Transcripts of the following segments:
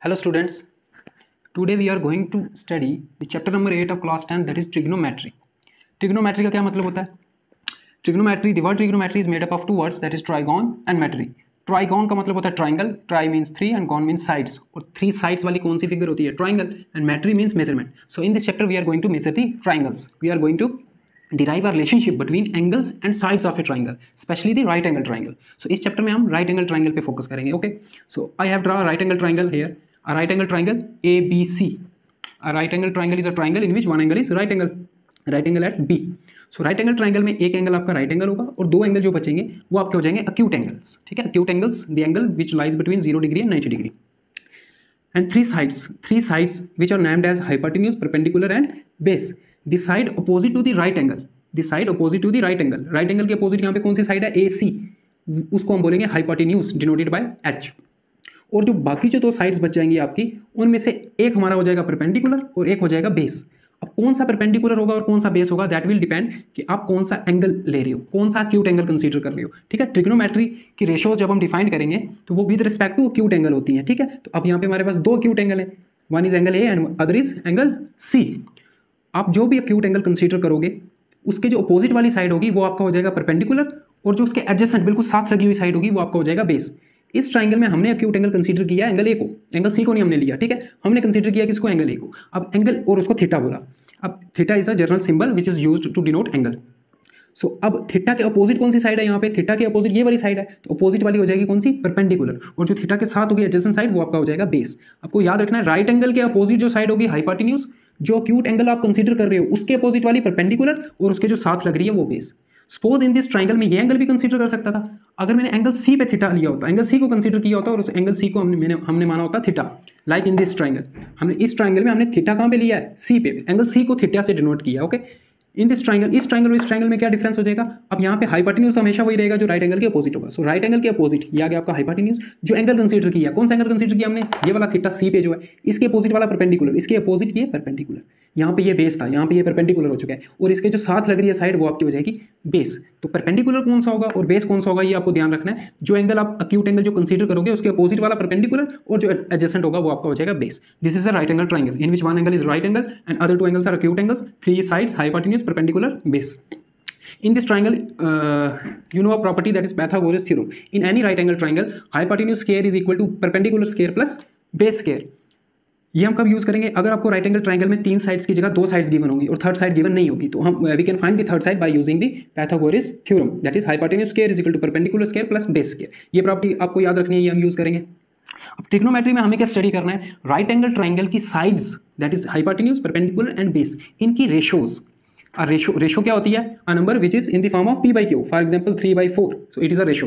Hello students, today we are going to study the chapter number 8 of class 10, that is trigonometry. Trigonometry का क्या मतलब होता है? Trigonometry, the word trigonometry is made up of two words, that is trigon and metry. Trigon का मतलब होता है triangle, tri means three and gon means sides. और three sides वाली कौन सी फिगर होती है? Triangle. And metry means measurement. So in this chapter we are going to measure the triangles. We are going to derive a relationship between angles and sides of a triangle, especially the right angle triangle. So इस chapter में हम right angle triangle पे focus करेंगे. Okay, so I have drawn a right angle triangle here. A right angle triangle ABC. A right angle triangle is a triangle in which one angle is right angle at B. So right angle triangle में एक angle आपका right angle होगा और दो angle जो बचेंगे वो आपके हो जाएंगे acute angles. ठीक है, acute angles, the angle which lies between 0 degree and 90 degree. And three sides which are named as hypotenuse, perpendicular and base. The side opposite to the right angle. Right angle के opposite यहाँ पे कौन सी side है? AC. उसको हम बोलेंगे hypotenuse, denoted by H. और जो बाकी जो दो साइड्स बच जाएंगी आपकी, उनमें से एक हमारा हो जाएगा परपेंडिकुलर और एक हो जाएगा बेस. अब कौन सा परपेंडिकुलर होगा और कौन सा बेस होगा, दैट विल डिपेंड कि आप कौन सा एंगल ले रहे हो, कौन सा एक्यूट एंगल कंसीडर कर रहे हो. ठीक है, ट्रिग्नोमेट्री की रेशियोज जब हम डिफाइन करेंगे तो वो with respect to acute angle होती हैं. ठीक है, तो अब यहाँ पे हमारे पास दो एक्यूट एंगल है, one is angle A and other is angle C. आप जो भी एक्यूट एंगल कंसीडर करोगे उसके जो अपोजिट वाली साइड होगी वो आपका हो जाएगा परपेंडिकुलर और जो उसके एडजेसेंट बिल्कुल साथ लगी हुई साइड होगी वो आपका हो जाएगा बेस. इस ट्राइंगल में हमने एक्यूट एंगल कंसीडर किया एंगल ए को, एंगल सी को नहीं हमने लिया. ठीक है, हमने कंसीडर किया किसको? एंगल ए को. अब एंगल और उसको थीटा बोला. अब theta is a general symbol which is used to denote angle. So अब थीटा के अपोजिट कौन सी साइड है? यहाँ पे थीटा के अपोजिट ये वाली साइड है, तो अपोजिट वाली हो जाएगी कौन सी? परपेंडिकुलर. और जो थीटा के साथ होगी एडजेसेंट साइड वो आपका हो जाएगा बेस. आपको याद रखना है राइट एंगल के अपोजिट जो साइड होगी हाइपोटेन्यूज, जो एक्यूट एंगल आप कंसीडर कर रहे हो उसके अपोजिट वाली परपेंडिकुलर और उसके जो साथ लग रही है वो base. Suppose in this triangle में ये एंगल भी कंसीडर कर सकता था. अगर मैंने एंगल सी पे थीटा लिया होता, एंगल सी को कंसीडर किया होता और उस एंगल सी को हमने माना होता theta. Like in this triangle, हमने इस ट्राइंगल में हमने थीटा कहाँ पे लिया है? सी पे. एंगल सी को थीटा से डिनोट किया. ओके, इन दिस ट्राइंगल, इस ट्राइंगल और इस ट्राइंगल में क्या डिफरेंस हो जाएगा? अब यहाँ पे हाइपोटेन्यूज तो हमेशा वही रहेगा जो राइट एंगल के अपोजिट होगा. सो राइट एंगल के अपोजिट ये आ गया आपका हाइपोटेन्यूज. जो एंगल कंसीडर किया, कौन सा एंगल कंसीडर किया हमने? ये वाला थीटा सी पे जो है, इसके अपोजिट वाला परपेंडिकुलर, इसके अपोजिट ये परपेंडिकुलर. यहाँ पे ये बेस था, यहाँ पे ये परपेंडिकुलर हो चुका है और इसके जो साथ लग रही है साइड वो आपकी हो जाएगी बेस. तो परपेंडिकुलर कौन सा होगा और बेस कौन सा होगा ये आपको ध्यान रखना है. जो एंगल आप एक्यूट एंगल जो कंसीडर करोगे उसके अपोजिट वाला परपेंडिकुलर और जो एडजेसेंट होगा वो आपका हो जाएगा base. This is a right angle triangle in which one angle is right angle and other two angles are acute angles, three sides, hypotenuse, perpendicular, base. In this triangle, you know a property that is Pythagoras theorem. In any right angle triangle, hypotenuse square is equal to perpendicular square plus base square. ये हम कब use करेंगे? अगर आपको right angle triangle में तीन sides की जगह दो साइड्स गिवन होंगी और थर्ड साइड गिवन नहीं होगी तो हम we can find the third side by using the Pythagoras theorem, that is hypotenuse square is equal to perpendicular square plus base square. ये प्रॉपर्टी आपको याद रखनी है, ये हम यूज करेंगे. अब ट्रिग्नोमेट्री में हमें क्या स्टडी करना है? राइट एंगल ट्राइंगल की sides, that is hypotenuse, perpendicular and base, इनकी रेशोज. रेशो क्या होती है? A number which is in the form of p by q, for example 3/4. So it is a ratio.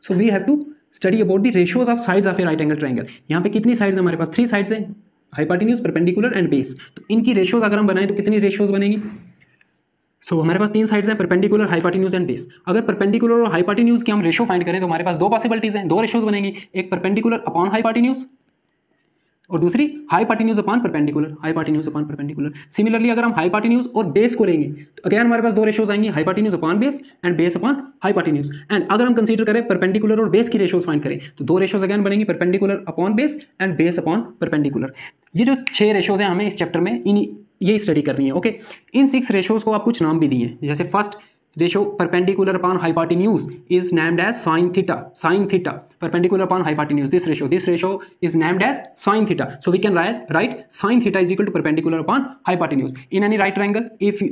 So we have to study about the ratios of sides of a right angle triangle. यहाँ पे कितनी sides हमारे पास? Three sides हैं, hypotenuse, perpendicular and base. तो इनकी ratios अगर हम बनाएं तो कितनी रेशोज बनेगी? सो हमारे पास तीन साइड्स हैं, परपेंडिकुलर, हाइपोटेन्यूज एंड बेस. अगर परपेंडिकुलर और हाइपोटेन्यूज की हम रेशो फाइंड करें तो हमारे पास दो पॉसिबिलिटीज हैं, दो रेशोज बनेगी. एक परपेंडिकुलर अपॉन हाइपोटेन्यूज और दूसरी हाइपोटेन्यूज अपॉन परपेंडिकुलर. सिमिलरली अगर हम हाइपोटेन्यूज और बेस को लेंगे तो अगेन हमारे पास दो रेशोज आएंगी, hypotenuse upon base and base upon hypotenuse. And अगर हम कंसीडर करें परपेंडिकुलर और बेस की रेशोज फाइंड करें तो दो रेशोज अगेन बनेंगी, perpendicular upon base and base upon perpendicular. ये जो 6 रेशोज हैं हमें इस चैप्टर में यही स्टडी करनी है. ओके, इन 6 रेशोज को आप कुछ नाम भी दिए हैं, जैसे first ratio perpendicular upon hypotenuse is named as sin theta. Perpendicular upon hypotenuse, this ratio is named as sin theta. So we can write sin theta is equal to perpendicular upon hypotenuse. In any right triangle, if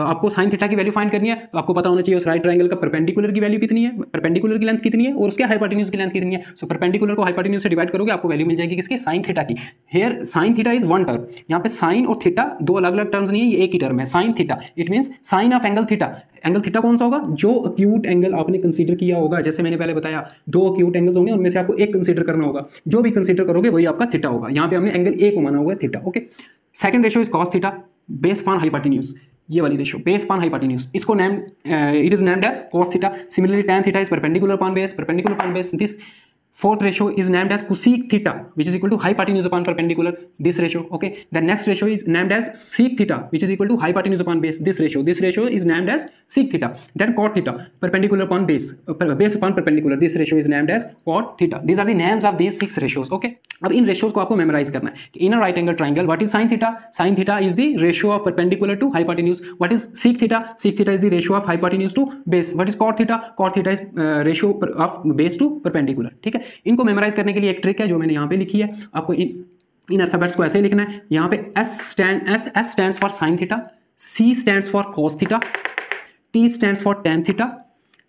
आपको sin theta की value find करनी है तो आपको पता होना चाहिए उस राइट ट्राइंगल का परपेंडिकुलर की वैल्यू कितनी है, परपेंडिकुलर की लेंथ कितनी है और उसके हाइपोटेन्यूज की लेंथ कितनी है. सो परपेंडिकुलर को हाइपोटेन्यूज से डिवाइड करोगे आपको वैल्यू मिल जाएगी किसकी? sin theta की. Here sin theta is one term. यहाँ पे sin और थीटा दो अलग अलग टर्म्स नहीं है, ये एक ही टर्म है sin theta. It means sign of angle theta. Angle theta कौन सा होगा? जो एक्यूट एंगल आपने कंसीडर किया होगा. जैसे मैंने पहले बताया दो एक्यूट एंगल्स होंगे, उनमें से आपको एक कंसीडर करना होगा. जो भी कंसीडर करोगे वही आपका थीटा होगा. यहाँ पे हमने एंगल ए को माना हुआ है theta. Okay, second ratio is cos theta base upon hypotenuse. ये वाली रेशियो बेस अपॉन हाइपोटेन्यूज, इसको it is named as cos theta. Similarly tan theta is perpendicular upon base. This Fourth ratio is named as cosec theta, which is equal to hypotenuse upon perpendicular, this ratio. Okay, the next ratio is named as sec theta, which is equal to hypotenuse upon base, this ratio is named as sec theta. Then cot theta, perpendicular upon base, base upon perpendicular, this ratio is named as cot theta. These are the names of these 6 ratios. Okay, अब इन ratios को आपको memorize करना है कि in a right angle triangle what is sin theta? Sin theta is the ratio of perpendicular to hypotenuse. What is sec theta? Sec theta is the ratio of hypotenuse to base. What is cot theta? Cot theta is ratio of base to perpendicular. ठीक है, इनको memorise करने के लिए एक trick है जो मैंने यहाँ पे लिखी है। आपको इन अल्फाबेट्स को ऐसे लिखना है। यहाँ पे S stands for sin theta, C stands for cos theta, T stands for tan theta.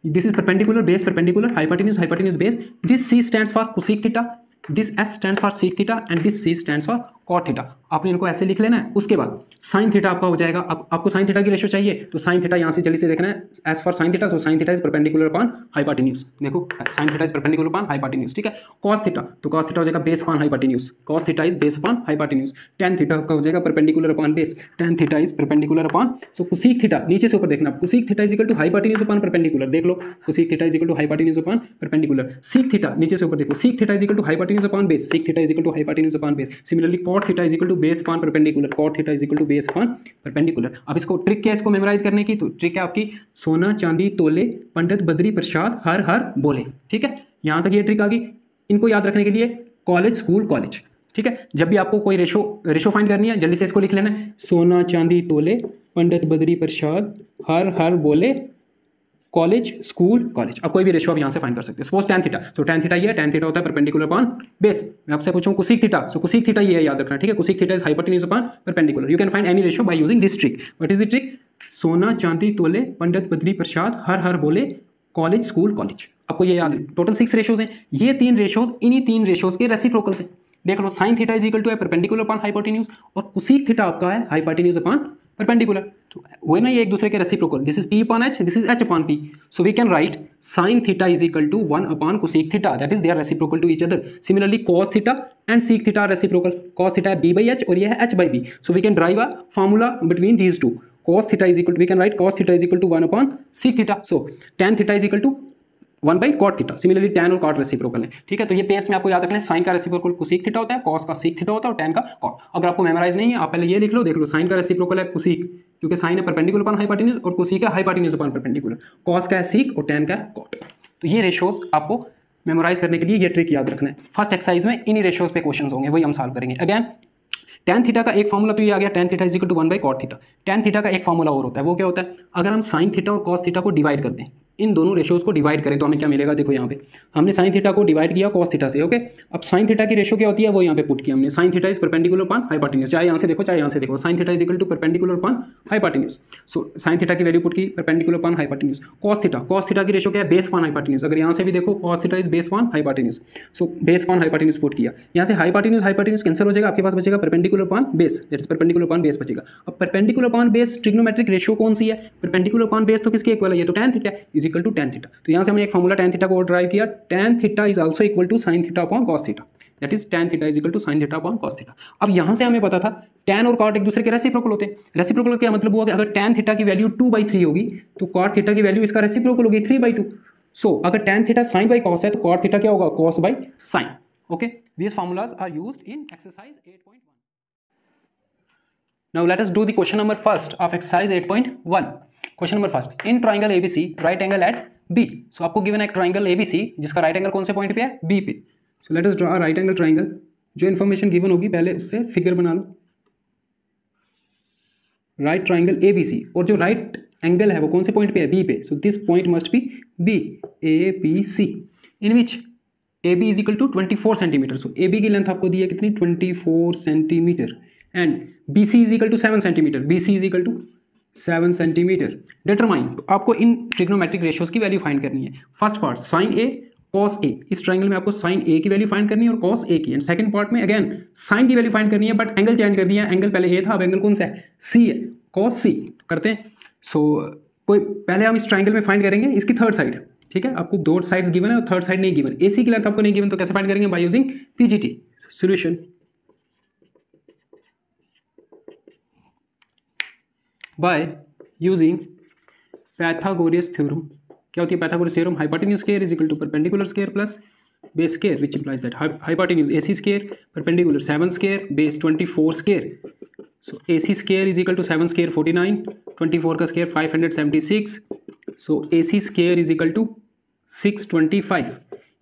This is perpendicular, base, perpendicular, hypotenuse, hypotenuse, base. This C stands for cosec theta, this S stands for sec theta, and this C stands for cot theta. आपने इनको ऐसे लिख लेना है। उसके बाद sine theta आपका हो जाएगा। आपको साइन थीटा की रेशियो चाहिए तो साइन थीटा यहाँ से जल्दी से देखना है। As for sine theta, so sine theta is perpendicular upon hypotenuse. देखो sine theta is perpendicular upon hypotenuse. ठीक है, कॉस थीटा, तो कॉस थीटा हो जाएगा base upon hypotenuse, cos theta is base upon hypotenuse. Tan theta का हो जाएगा perpendicular upon base, tan theta is perpendicular upon, so cosec theta नीचे से ऊपर देखना, cosec theta is equal to hypotenuse upon perpendicular. देख लो, cosec theta is equal to hypotenuse upon perpendicular. Sec theta नीचे से ऊपर देखो, sec theta is equal to hypotenuse upon base, sec theta is equal to hypotenuse upon base. Similarly cot theta is equal to base upon perpendicular, cot theta is equal to base upon perpendicular. अब इसको trick क्या है इसको memorise करने की, तो trick है आपकी सोना चांदी तोले पंडित बद्री प्रसाद हर हर बोले। ठीक है, यहां तक ये ट्रिक आ गई। इनको याद रखने के लिए कॉलेज, स्कूल, कॉलेज। ठीक है, जब भी आपको कोई रेशो फाइंड करनी है जल्दी से इसको लिख लेना है, सोना चांदी तोले पंडित बद्री प्रसाद हर हर बोले, कॉलेज, स्कूल, कॉलेज। अब कोई भी रेशियो आप यहाँ से फाइंड कर सकते हैं। सपोज टेन थीटा, तो टेन थीटा ये है, टेन थीटा होता है परपेंडिकुलर अपॉन बेस। मैं आपसे पूछूं कोसेक थीटा, सो कोसेक थीटा ये है, याद रखना। ठीक है, cosec theta is hypotenuse upon perpendicular. You can find any ratio by using this trick. What is the trick? सोना चांदी तोले पंडित बद्री प्रसाद हर हर बोले, कॉलेज, स्कूल, कॉलेज। आपको ये याद है, टोटल 6 रेशियोज हैं। ये 3 रेशियोज इन्हीं 3 रेशियोज के रेसिप्रोकल्स हैं। देख लो, sine theta is equal to है परपेंडिकुलर अपॉन हाइपोटेन्यूज, और कोसेक थीटा आपका है हाइपोटेन्यूज अपॉन perpendicular, तो वो ना ये एक दूसरे के reciprocal. This is p upon h, this is h upon p, so we can write sin theta is equal to 1 upon cosec theta, that is they are reciprocal to each other. Similarly cos theta and sec theta are reciprocal, cos theta है b by h और ये है h by b, so we can derive a formula between these two. Cos theta is equal to, we can write cos theta is equal to 1 upon sec theta, so tan theta is equal to 1 by cot theta. Similarly tan और cot reciprocal है। ठीक है, तो ये pace में आपको याद रखना है, साइन का रेसिप्रोकल कोसेक थीटा होता है, cos का सेक थीटा होता है और tan का cot। अगर आपको मेमोराइज नहीं है आप पहले ये लिख लो, देख लो, साइन का रेसिप्रोकल है कोसेक, क्योंकि साइन है परपेंडिकुलर अपॉन हाइपोटेन्यूज और कोसेक है हाइपोटेन्यूज अपॉन परपेंडिकुलर, cos का है सेक और tan का है cot। तो ये रेशियोज आपको मेमोराइज करने के लिए ये ट्रिक याद रखना है। फर्स्ट एक्सरसाइज में इन्हीं रेशियोज पे क्वेश्चन होंगे, वही हम सॉल्व करेंगे। अगेन tan थीटा का एक फॉर्मूला तो ये आ गया, tan theta is equal to 1 by cot theta. tan theta का एक फॉर्मूला और होता है, वो क्या होता है? अगर हम sin थीटा और cos थीटा को डिवाइड कर दें, इन दोनों रेशियोज को डिवाइड करें तो हमें क्या मिलेगा? देखो यहाँ पे हमने sin थीटा को डिवाइड किया cos थीटा से। ओके, अब sin थीटा की रेशियो क्या होती है वो यहाँ पे पुट किया हमने, sin theta is perpendicular upon hypotenuse, चाहे यहाँ से देखो चाहे यहाँ से देखो, sin theta is equal to perpendicular upon hypotenuse. So sin theta की वैल्यू पुट की perpendicular upon hypotenuse. cos theta की रेशियो क्या है? Base upon hypotenuse. अगर यहाँ से भी देखो cos theta is base upon hypotenuse, so base upon hypotenuse put किया। यहाँ से हाइपोटेन्यूज कैंसिल हो जाएगा, आपके पास बचेगा perpendicular upon base, that is perpendicular upon base बचेगा। अब perpendicular upon base trigonometric ratio कौन सी है? परपेंडिकुलर अपॉन बेस तो किसके इक्वल है? ये तो tan theta is equal to tan theta. तो यहाँ से हमने एक फॉर्मूला tan थीटा को ड्राइव किया, tan theta is also equal to sin theta upon cos theta, that is tan theta is equal to sin theta upon cos theta. अब यहाँ से हमें पता था tan और cot एक दूसरे के रेसिप्रोकल होते हैं। रेसिप्रोकल क्या मतलब हुआ कि अगर tan थीटा की वैल्यू 2/3 होगी तो cot थीटा की वैल्यू इसका रेसिप्रोकल होगी 3/2। सो अगर tan theta sin by cos है तो cot थीटा क्या होगा? cos by sin। Okay, these formulas are used in exercise 8.1. Now let us do the question number first of exercise 8.1. Question number first, in triangle ABC right angle at B. So आपको given है एक triangle ABC जिसका right angle कौन से point पे है? B पे। So let us draw a right angle triangle. जो इन्फॉर्मेशन गिवन होगी पहले उससे फिगर बना लो। राइट ट्राइंगल ABC, और जो राइट एंगल है वो कौन से पॉइंट पे है? B पे। So this point must be B, ABC, in which AB is equal to 24 centimetre. सो AB की लेंथ आपको दी है कितनी? 24 centimetre, and BC is equal to 7 centimetre, BC is equal to 7 centimetre. Determine, तो आपको इन ट्रिग्नोमेट्रिक रेशियोज की वैल्यू फाइंड करनी है। First part sin A cos A, इस ट्राइंगल में आपको sin A की वैल्यू फाइंड करनी है और cos A की। एंड सेकंड पार्ट में अगेन sin की वैल्यू फाइंड करनी है, बट एंगल चेंज कर दिया, एंगल पहले A था अब एंगल कौन सा है? C है, cos C करते हैं। सो कोई पहले हम इस ट्राइंगल में फाइंड करेंगे इसकी थर्ड साइड। ठीक है, आपको 2 साइड्स गिवन है और थर्ड साइड नहीं गिवन। AC की लेंथ आपको नहीं गिवन तो कैसे फाइंड करेंगे? By using PGT solution. By using Pythagoras theorem. क्या होती है Pythagoras theorem? Hypotenuse square is equal to perpendicular square plus base square, which implies that hypotenuse AC square, perpendicular 7 square, base 24 square. So AC square is equal to 7 square 49, 24 का square 576. So AC square is equal to 625.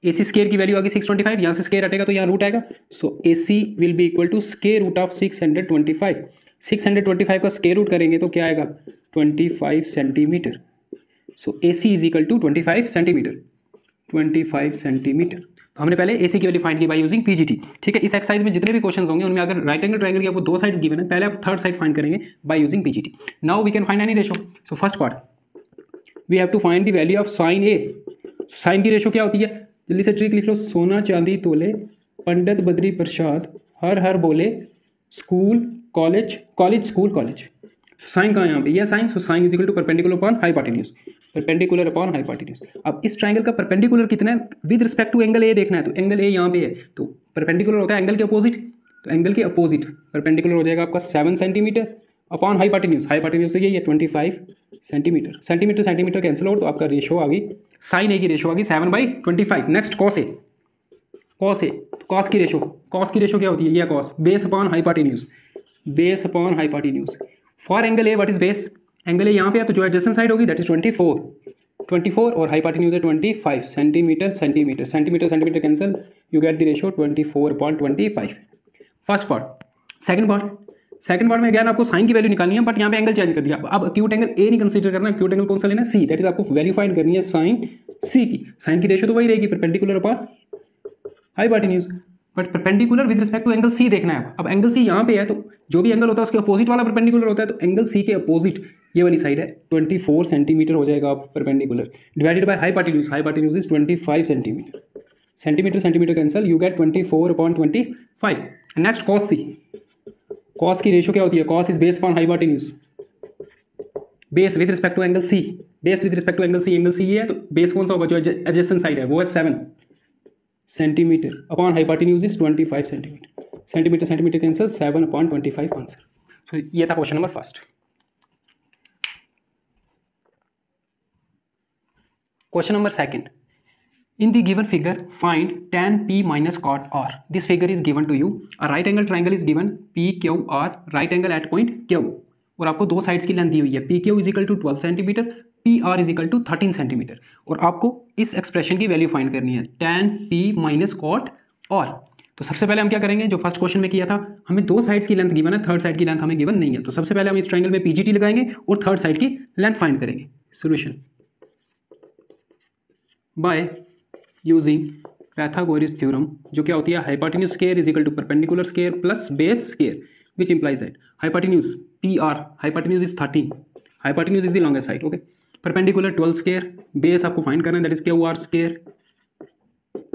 AC square की value आ गई 625, यहाँ से square हटेगा तो यहाँ root आएगा. So AC will be equal to square root of 625. 625 का स्केयर रूट करेंगे तो क्या आएगा 25 centimetre. So AC is equal to 25 centimetre. 25 centimetre. तो हमने पहले AC की वैल्यू फाइंड की बाय यूजिंग PGT. ठीक है, इस एक्सरसाइज में जितने भी क्वेश्चंस होंगे उनमें अगर राइट एंगल ट्रायंगल की आपको दो साइड्स गिवन है, पहले आप थर्ड साइड फाइंड करेंगे by using PGT. Now we can find any ratio. So first part we have to find the value of sine A. Sine की रेशो क्या होती है, जल्दी से ट्रिक लिख लो. सोना चांदी तोले, पंडित बद्री प्रसाद, हर हर बोले, school college, college school college. Sine कहाँ यहाँ पे, यह sine. So sine is equal to perpendicular upon hypotenuse. Perpendicular upon hypotenuse. अब इस ट्राइंगल का परपेंडिकुलर कितना है with respect to angle A देखना है. तो एंगल ए यहाँ पे है, तो परपेंडिकुलर होता है एंगल के अपोजिट. तो एंगल के अपोजिट परपेंडिकुलर हो जाएगा आपका 7 सेंटीमीटर अपॉन हाइपोटेन्यूज. हाइपोटेन्यूज तो यही है 25 सेंटीमीटर. सेंटीमीटर सेंटीमीटर कैंसिल हो तो आपका रेशो आ गई, साइन ए की रेशो आ गई 7/25. Next cos A. Cos A, cos की रेशो. कॉस की रेशो क्या होती है, ये cos base upon hypotenuse. Base upon hypotenuse. For angle A what is base, angle A यहाँ पे है तो जो एडजेसेंट साइड होगी दैट इज 24 और हाइपोटेन्यूज है 25 centimetre centimetre. Centimetre centimetre cancel, you get the ratio 24/25. First part. Second part में again आपको साइन की वैल्यू निकालनी है, बट यहाँ पे एंगल चेंज कर दिया. अब एक्यूट एंगल ए नहीं कंसीडर करना, एक्यूट एंगल कौन सा लेना है, सी. दैट इज आपको वैल्यू फाइंड करनी है साइन सी की. साइन की रेशो तो वही रहेगी perpendicular upon hypotenuse, but perpendicular with respect to angle C देखना है. अब एंगल सी यहाँ पे है तो जो भी एंगल होता है उसके अपोजिट वाला परपेंडिकुलर होता है. तो एंगल सी के अपोजिट ये वाली साइड है 24 सेंटीमीटर हो जाएगा perpendicular, divided by hypotenuse. Hypotenuse is 25 centimetre. Centimetre centimetre cancel, you get 24/25. Next cos C. Cos की रेशो क्या होती है, cos is base upon hypotenuse. Base with respect to angle C. Base with respect to angle C. Angle C ये है तो base कौन सा होगा, जो एडजेसेंट साइड है वो है 7 centimetre upon hypotenuse is 25 centimetre. Centimetre centimetre cancel, 7/25 answer. So ये था question number first. Question number second. In the given figure, find tan P minus cot R. This figure is given to you. A right angle triangle is given PQR, right angle at point Q. और आपको दो sides की length दी हुई है. PQ is equal to 12 centimetre, PR is equal to 13 centimetre. और आपको इस expression की वैल्यू फाइंड करनी है tan P minus cot R. तो सबसे पहले हम क्या करेंगे, जो फर्स्ट क्वेश्चन में किया था, हमें दो साइड्स की लेंथ गिवन है, थर्ड साइड की लेंथ हमें गिवन नहीं है. तो सबसे पहले हम इस ट्राइंगल में PGT लगाएंगे और थर्ड साइड की लेंथ फाइंड करेंगे. Solution by using Pythagoras theorem, जो क्या होती है, hypotenuse square is equal to perpendicular square plus base square, which implies that hypotenuse PR, hypotenuse is 13, hypotenuse is the longest side. Okay, perpendicular 12 square, base आपको find करना है that is QR square.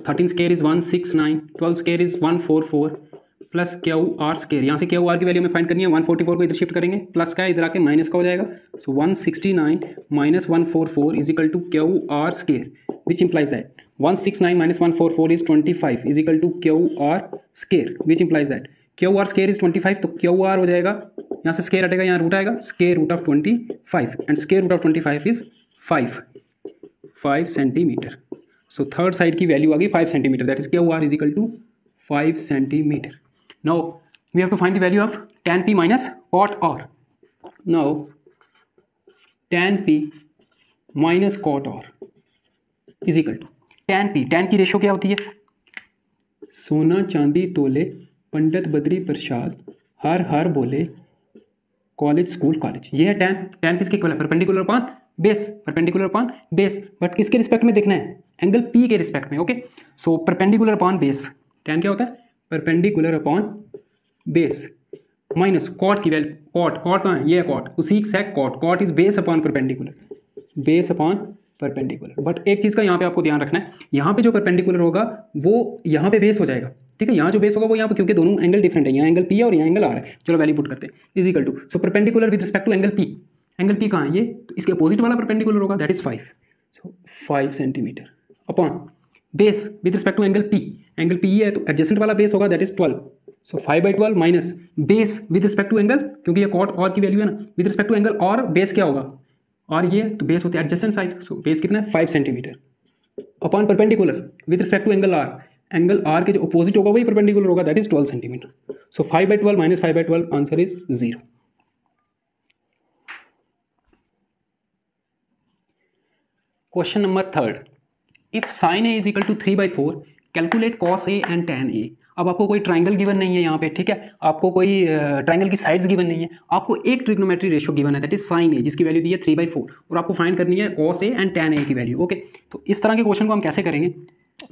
13 square is 169, 12 square is 144 plus QR square. यहाँ से QR की value में find करनी है. 144 को इधर शिफ्ट करेंगे, प्लस का इधर आके माइनस का हो जाएगा. So 169 minus 144 is equal to QR square, which implies that 169 minus 144 is 25 is equal to QR square, which implies that QR square is 25. तो QR हो जाएगा, यहाँ से स्केयर हटेगा, यहाँ रूट आएगा, square root of 25 and square root of 25 is 5 centimetre. So third side की value आ गई 5 centimetre. That is QR is equal to 5 centimetre. Now we have to find the value of tan P minus cot R. Now tan P minus cot R is equal to tan P. tan की ratio क्या होती है, सोना चांदी तोले, पंडित बद्री प्रसाद, हर हर बोले, कॉलेज स्कूल कॉलेज. ये है tan किसके इक्वल है, perpendicular upon base. Perpendicular upon base, but किसके रिस्पेक्ट में देखना है, एंगल P के रिस्पेक्ट में. Okay, so perpendicular upon base. tan क्या होता है, perpendicular upon base minus cot की वैल्यू. कॉट कहाँ है, ये है कॉट, उसी sec cot is base upon perpendicular, base upon perpendicular. But एक चीज़ का यहाँ पे आपको ध्यान रखना है, यहाँ पे जो परपेंडिकुलर होगा वो यहाँ पे बेस हो जाएगा. ठीक है, यहाँ जो बेस होगा वो यहाँ पे, क्योंकि दोनों एंगल डिफरेंट है, यहाँ एंगल P है और यहाँ एंगल R है. चलो वैल्यू पुट करते हैं. Is equal to, so perpendicular with respect to angle P. Angle P कहाँ है, ये तो इसके अपोजिट वाला परपेंडिकुलर होगा, that is 5. So 5 centimetre upon base with respect to angle P. Angle P है तो एडजेसेंट वाला बेस होगा, that is 12. So 5/12 minus base with respect to angle, क्योंकि ये कॉट और की वैल्यू है ना, with respect to angle R base क्या होगा, और ये तो बेस होती है एडजेसेंट साइड. सो बेस कितना है, 5 centimetre. Upon perpendicular with respect to angle R, angle R के जो अपोजिट होगा वही परपेंडिकुलर होगा, that is 12 centimetre. So 5/12 minus 5/12 answer is 0। Question number 3, if sine A is equal to 3/4 calculate cos A and tan A. अब आपको कोई triangle given नहीं है यहाँ पे, ठीक है, आपको कोई ट्राइंगल की साइड्स गिवन नहीं है, आपको एक ट्रिग्नोमेट्री रेशियो गिवन है दैट इज साइन ए जिसकी वैल्यू दी है 3/4 और आपको फाइंड करनी है कॉस ए एंड tan ए की वैल्यू। ओके, तो इस तरह के क्वेश्चन को हम कैसे करेंगे,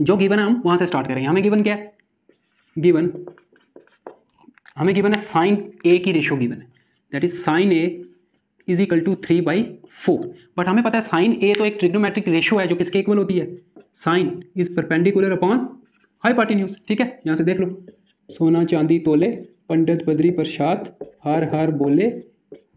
जो गिवन है हम वहाँ से स्टार्ट करेंगे। हमें गिवन क्या है, हमें गिवन है साइन ए की रेशियो गिवन है that is sine A is equal to 3/4, but हमें पता है साइन ए तो एक ट्रिग्नोमेट्रिक रेशियो है जो किसके इक्वल होती है, sine is perpendicular upon hypotenuse. ठीक है, यहाँ से देख लो, सोना चांदी तोले, पंडित बद्री प्रसाद, हार हार बोले,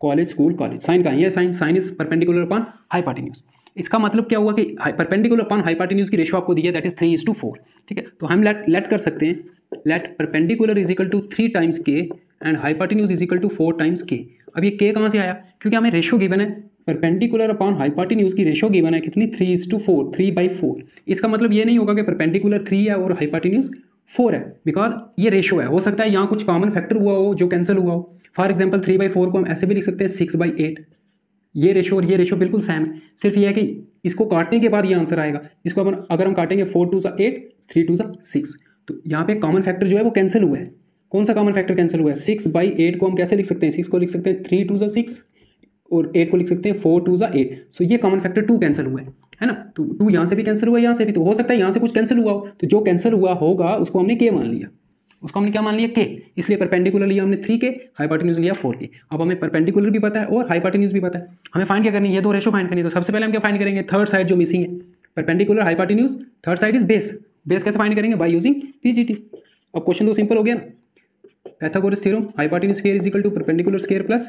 कॉलेज स्कूल कॉलेज। साइन का ये sine is perpendicular upon hypotenuse. इसका मतलब क्या हुआ कि परपेंडिकुलर अपॉन हाइपोटेन्यूज की रेशियो आपको दी है दैट इज 3:4। ठीक है, तो हम लेट कर सकते हैं, let perpendicular is equal to 3 times k and hypotenuse is equal to 4 times k. अब ये के कहाँ से आया, क्योंकि हमें रेशियो गिवन है परपेंडिकुलर अपॉन हाइपोटेन्यूज की रेशियो गिवन है कितनी, 3:4, 3/4। इसका मतलब ये नहीं होगा कि परपेंडिकुलर 3 है और हाइपोटेन्यूज 4 है, बिकॉज ये रेशियो है। हो सकता है यहाँ कुछ कॉमन फैक्टर हुआ हो जो कैंसिल हुआ हो। फॉर एग्जाम्पल 3/4 को हम ऐसे भी लिख सकते हैं 6/8। ये रेशियो और ये रेशियो बिल्कुल सेम है, सिर्फ ये है कि इसको काटने के बाद ये आंसर आएगा। इसको अगर हम काटेंगे 4 2 8, 3 2 6, तो यहाँ पे कॉमन फैक्टर जो है वो कैंसिल हुआ है। कौन सा कॉमन फैक्टर कैंसिल हुआ है, 6/8 को हम कैसे लिख सकते हैं, 6 को लिख सकते हैं 3 2 6 और 8 को लिख सकते हैं 4 2 8। सो ये कॉमन फैक्टर 2 कैंसिल हुआ है ना, तो 2 यहाँ से भी कैंसिल हुआ है, यहाँ से भी, तो हो सकता है यहाँ से कुछ कैंसिल हुआ हो, तो जो कैंसिल हुआ होगा उसको हमने के मान लिया, उसको हमने क्या मान लिया, के। इसलिए परपेंडिकुलर लिया हमने 3 के, हाइपोटेन्यूज लिया 4 के। अब हमें परपेंडिकुलर भी पता है और हाइपोटेन्यूज भी पता है, हमें फाइंड क्या करनी है, ये दो रेशो फाइंड करनी है। तो सबसे पहले हम क्या फाइंड करेंगे, थर्ड साइड जो मिसिंग है, perpendicular hypotenuse, third side is base. Base कैसे फाइंड करेंगे, बाय यूजिंग पीजीटी। अब क्वेश्चन तो सिंपल हो गया ना, Pythagoras theorem, hypotenuse square is equal to perpendicular square plus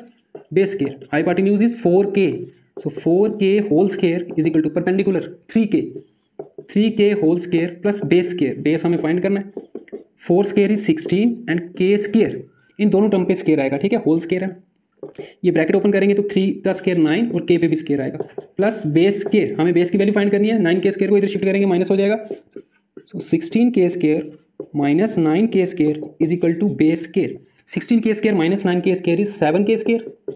base square. Hypotenuse is 4k, so 4k whole square is equal to perpendicular 3k whole square plus base square. Base हमें find करना है, 4 square is 16 and k square, इन दोनों term पे square आएगा। ठीक है, whole square है, ये ब्रैकेट ओपन करेंगे तो 3 का स्क्वायर 9 और k पे भी स्क्वायर आएगा, प्लस बेस स्क्वायर, हमें बेस की वैल्यू फाइंड करनी है। 9k स्क्वायर को इधर शिफ्ट करेंगे माइनस हो जाएगा, so 16k square minus 9k square is equal to base square. 16k square minus 9k square is 7k square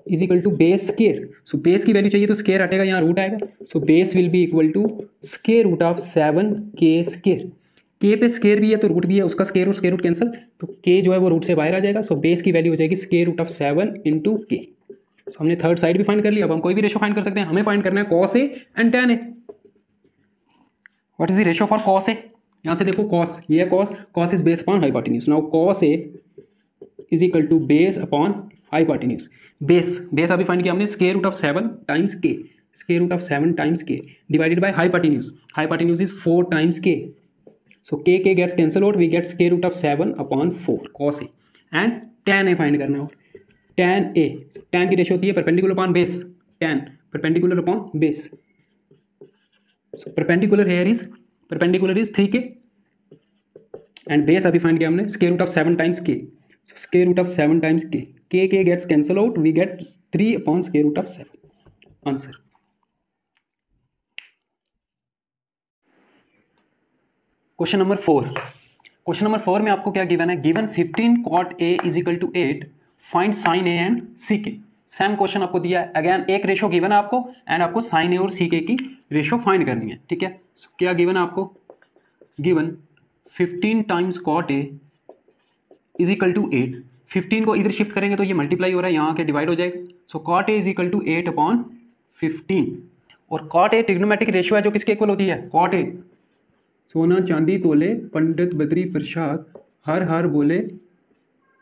is equal to base square. So base की value चाहिए तो square हटेगा, यहाँ रूट आएगा, so base will be equal to square root of 7k square. K पे square भी है तो रूट भी है, उसका स्क्वायर और स्क्वायर रूट कैंसिल, तो के जो है वो रूट से बाहर आ जाएगा। सो बेस की वैल्यू हो जाएगी स्क्वायर रूट ऑफ 7 इंटू के। सो हमने थर्ड साइड भी फाइंड कर लिया। अब हम कोई भी रेशो फाइंड कर सकते हैं, हमें फाइंड करना है cos A and tan A. What is the ratio for cos A, यहाँ से देखो कॉस, ये है cos, cos is base upon hypotenuse. Now cos A is equal to base upon hypotenuse. Base अभी फाइंड किया हमने, square root of 7 times k, square root of 7 times k divided by hypotenuse. Hypotenuse is 4 times k, so k gets cancel out, we get square root of 7 upon 4 cos a and tan a find करना है। और tan a, tan की ratio होती है perpendicular upon base, tan perpendicular upon base. So perpendicular is 3k and base अभी find किया हमने square root of 7 times k, square root of 7 times k gets cancel out, we get 3 upon square root of 7 answer. Question number 4 में आपको क्या given है, given 15 cot a is equal to 8, find sine A and C के। Same question आपको दिया है, again एक ratio given है आपको एंड आपको साइन ए और सी के की रेशो फाइंड करनी है। ठीक है, so, क्या गिवन है आपको, given 15 times cot a is equal to 8। 15 को इधर शिफ्ट करेंगे तो ये मल्टीप्लाई हो रहा है, यहाँ आके डिवाइड हो जाएगा। So cot a is equal to 8 upon 15, और cot a ट्रिग्नोमेट्रिक रेशियो है जो किसके इक्वल होती है, cot a, सोना चांदी तोले, पंडित बद्री प्रसाद, हर हर बोले,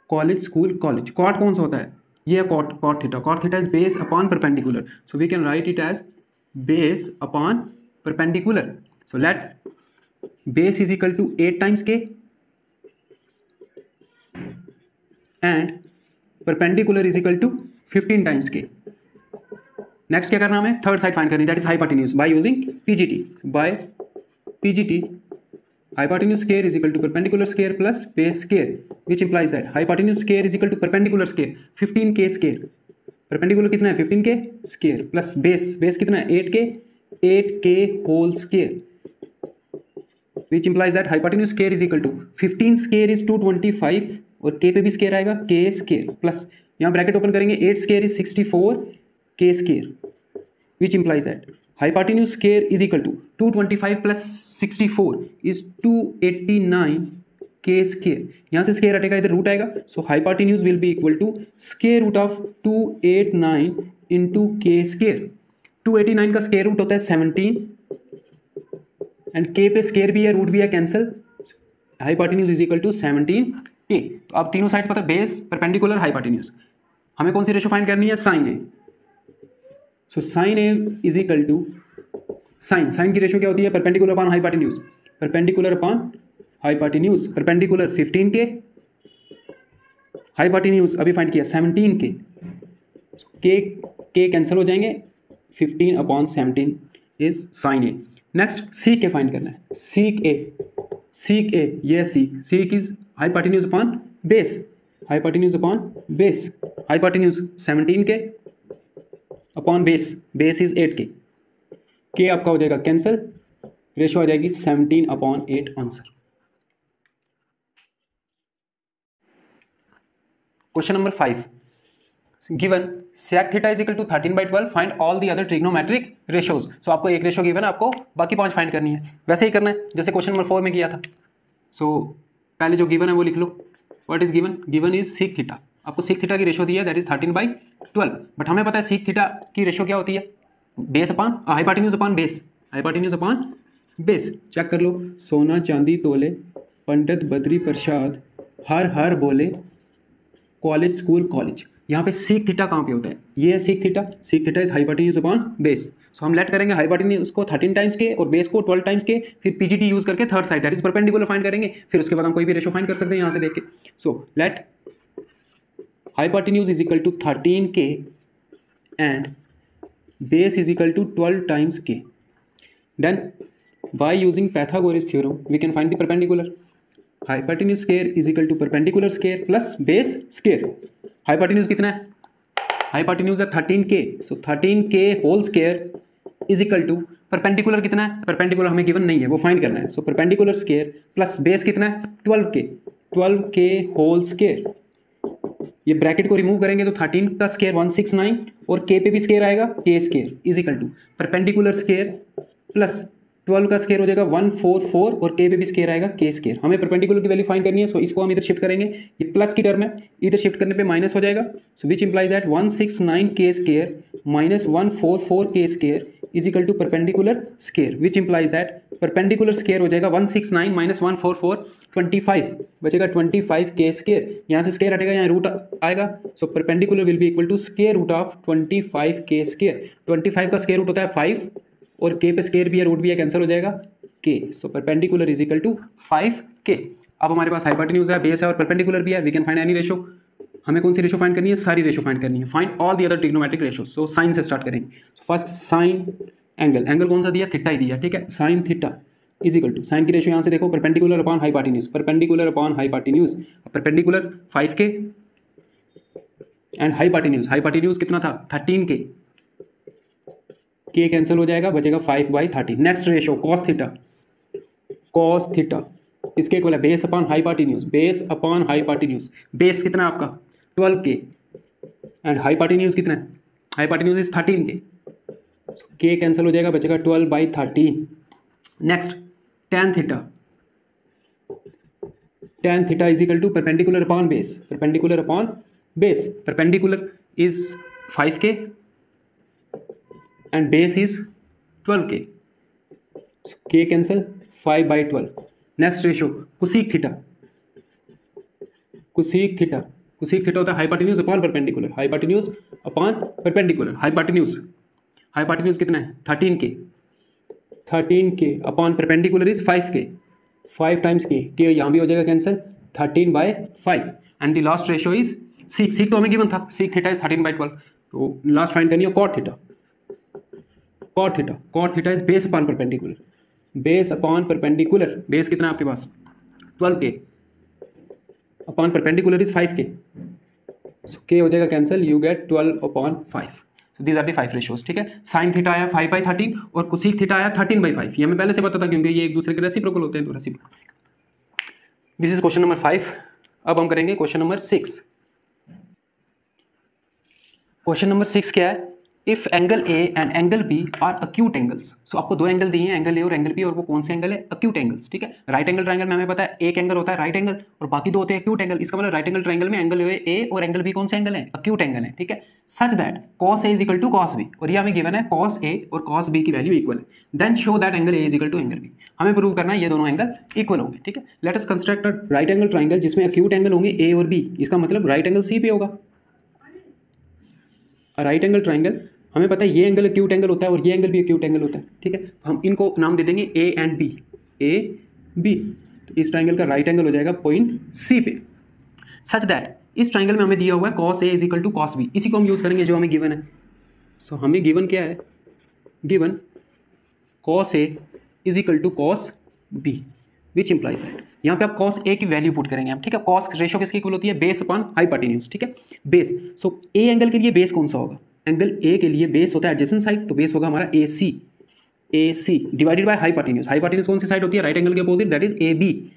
कॉलेज स्कूल कॉलेज। कॉट कौन सा होता है, ये है cot theta. Cot theta is base upon perpendicular, so we can write it as base upon perpendicular. So let base is equal to 8 times k and perpendicular is equal to 15 times k. Next क्या करना हमें, third side find करनी, that is hypotenuse by using PGT. By PGT, hypotenuse square is equal to perpendicular square plus base square, which implies that hypotenuse square is equal to perpendicular square 15k square, perpendicular कितना है 15k square plus base कितना है 8k whole square which implies that hypotenuse square is equal to 15 square is 225 और k पे भी square आएगा k square plus यहाँ bracket open करेंगे 8 square is 64 k square which implies that hypotenuse square is equal to 225 plus 64 is 289 k square. यहाँ से square हटेगा इधर रूट आएगा so hypotenuse will be equal to square root of 289 into k square. 289 का square root होता है 17 and के पे स्क्वायर भी है रूट भी है cancel hypotenuse is equal to 17 k. तो अब तीनों साइड्स पता है बेस परपेंडिकुलर हाइपोटेन्यूज हमें कौन सी रेशो फाइंड करनी है sine A. So sine A is equal to sine की रेशो क्या होती है perpendicular upon hypotenuse perpendicular upon hypotenuse perpendicular 15 k hypotenuse अभी फाइंड किया 17 के कैंसिल हो जाएंगे 15 upon 17 is sine A. Next seek के फाइंड करना है सीक ए ये seek is hypotenuse upon base hypotenuse upon base hypotenuse 17 के अपॉन बेस इज 8 के आपका हो जाएगा कैंसिल रेशो आ जाएगी 17 upon 8 answer. Question number 5 given sec theta is equal to 13/12 find all the other trigonometric ratios. So आपको एक ratio given है आपको बाकी 5 फाइंड करनी है वैसे ही करना है जैसे क्वेश्चन नंबर 4 में किया था। सो पहले जो गिवन है वो लिख लो what is given is sec theta आपको sec थीटा की रेशो दी है दैट इज 13/12 बट हमें पता है sec थीटा की रेशो क्या होती है base upon hypotenuse upon base check कर लो सोना चांदी तोले पंडित बद्री प्रसाद हर बोले कॉलेज स्कूल कॉलेज। यहाँ पे सीक थीटा कहाँ पे होता है ये है sec theta is hypotenuse upon base. So हम लेट करेंगे हाइपोटेन्यूज को 13 टाइम्स के और बेस को 12 टाइम्स के फिर पीजीटी यूज करके third side that is perpendicular find करेंगे फिर उसके बाद हम कोई भी रेशो फाइंड कर सकते हैं यहाँ से देख के। So let hypotenuse is equal to 13 k and base is equal to 12 times k then by using Pythagoras theorem we can find the perpendicular hypotenuse square is equal to perpendicular square plus base square. Hypotenuse कितना है hypotenuse है 13k so 13k whole square is equal to perpendicular कितना है perpendicular हमें given नहीं है वो find करना है। So perpendicular square plus base कितना है 12k होल स्क्वायर ये ब्रैकेट को रिमूव करेंगे तो 13 का स्क्वायर 169 और k पे भी स्क्वायर आएगा k square is equal to perpendicular square plus 12 का स्क्वायर हो जाएगा 144 और k पे भी स्क्वायर आएगा k स्क्वायर। हमें परपेंडिकुलर की वैल्यू फाइंड करनी है सो इसको हम इधर शिफ्ट करेंगे ये प्लस की टर्म है इधर शिफ्ट करने पे माइनस हो जाएगा so which implies that 169 k square minus 144 k square is equal to perpendicular square which implies that perpendicular square हो जाएगा 169 माइनस 144 25 बचेगा 25 k स्क्वायर यहाँ से स्क्वायर हटेगा यहाँ रूट आएगा so perpendicular will be equal to square root of 25 k square 25 का square root होता है 5 और k पे स्क्वायर भी है रूट भी है कैंसिल हो जाएगा k so perpendicular is equal to 5k। अब हमारे पास हाइपोटेन्यूज है बेस है और परपेंडिकुलर भी है we can find any ratio. हमें कौन सी रेशो फाइंड करनी है सारी रेशो फाइंड करनी है find all the other trigonometric ratio. So sine से स्टार्ट करेंगे फर्स्ट साइन एंगल कौन सा दिया थीटा ही दिया ठीक है sine theta is equal to sine की रेशो यहाँ से देखो perpendicular upon hypotenuse perpendicular 5k and hypotenuse कितना था 13k k कैंसिल हो जाएगा बचेगा 5/13। नेक्स्ट रेशो cos थीटा इसके इक्वल है बेस अपॉन हाइपोटेन्यूज बेस कितना है आपका 12k एंड हाइपोटेन्यूज कितना है hypotenuse is 13k k cancel हो जाएगा बचेगा 12/13। Next tan theta is equal to perpendicular upon base perpendicular is 5k and base is 12k k cancel 5/12। next ratio cosec theta होता है हाइपोटेन्यूज अपॉन परपेंडिकुलर हाइपोटेन्यूज कितना है 13k upon perpendicular is 5k 5 times k यहाँ भी हो जाएगा cancel 13/5 and the last ratio is seek तो हमें गिवन था सीक थीटा इज 13/12 तो लास्ट फाइंड करनी है cot theta is base upon perpendicular base कितना है आपके पास 12k upon perpendicular is 5k so k हो जाएगा cancel you get 12/5 so these are the 5 ratios, ठीक है। साइन थीटा आया 5/13 और कोसेक थीटा आया 13/5, ये हमें पहले से पता था क्योंकि ये एक दूसरे के रेसिप्रोकल होते हैं, तो reciprocal. This is question number 5। अब हम करेंगे क्वेश्चन नंबर 6। क्वेश्चन नंबर 6 क्या है, if angle A and angle B are acute angles. So आपको दो एंगल दिए हैं, एंगल ए और एंगल बी, और वो कौन से एंगल है, अक्यूट एंगल्स, ठीक है। राइट एंगल ट्रायंगल में हमें पता है एक एंगल होता है राइट एंगल और बाकी दो होते हैं अक्यूट एंगल। इसका मतलब राइट एंगल ट्रायंगल में एंगल ए और एंगल बी कौन से एंगल है, अक्यूट एंगल है, ठीक है। Such that cos A is equal to cos B, और ये हमें गिवन है cos A और cos B की वैल्यू इक्वल है। Then show that angle A is equal to angle B। हमें प्रूव करना है ये दोनों एंगल इक्वल होंगे, ठीक है। Let us construct a right angle triangle जिसमें अक्यूट एंगल होंगे A और B। इसका मतलब राइट एंगल C पे होगा। राइट एंगल ट्रायंगल हमें पता है ये एंगल अक्यूट एंगल होता है और ये एंगल भी अक्यूट एंगल होता है, ठीक है। हम इनको नाम दे देंगे A and B, A B. तो इस ट्रायंगल का राइट एंगल हो जाएगा पॉइंट सी पे। सच दैट इस ट्रायंगल में हमें दिया हुआ है cos A is equal to cos B, इसी को हम यूज करेंगे जो हमें गिवन है। सो हमें गिवन क्या है, given cos A is equal to cos B, which implies that यहाँ पे आप cos A की वैल्यू पुट करेंगे हम, ठीक है। cos रेशो किसकी इक्वल होती है, बेस अपॉन हाइपोटेन्यूज, ठीक है, बेस। सो ए एंगल के लिए बेस कौन सा होगा, एंगल ए के लिए बेस होता है एडजेसेंट साइड, तो बेस होगा हमारा A C divided by hypotenuse. Hypotenuse कौन सी साइड होती है, राइट एंगल के opposite, that is A B.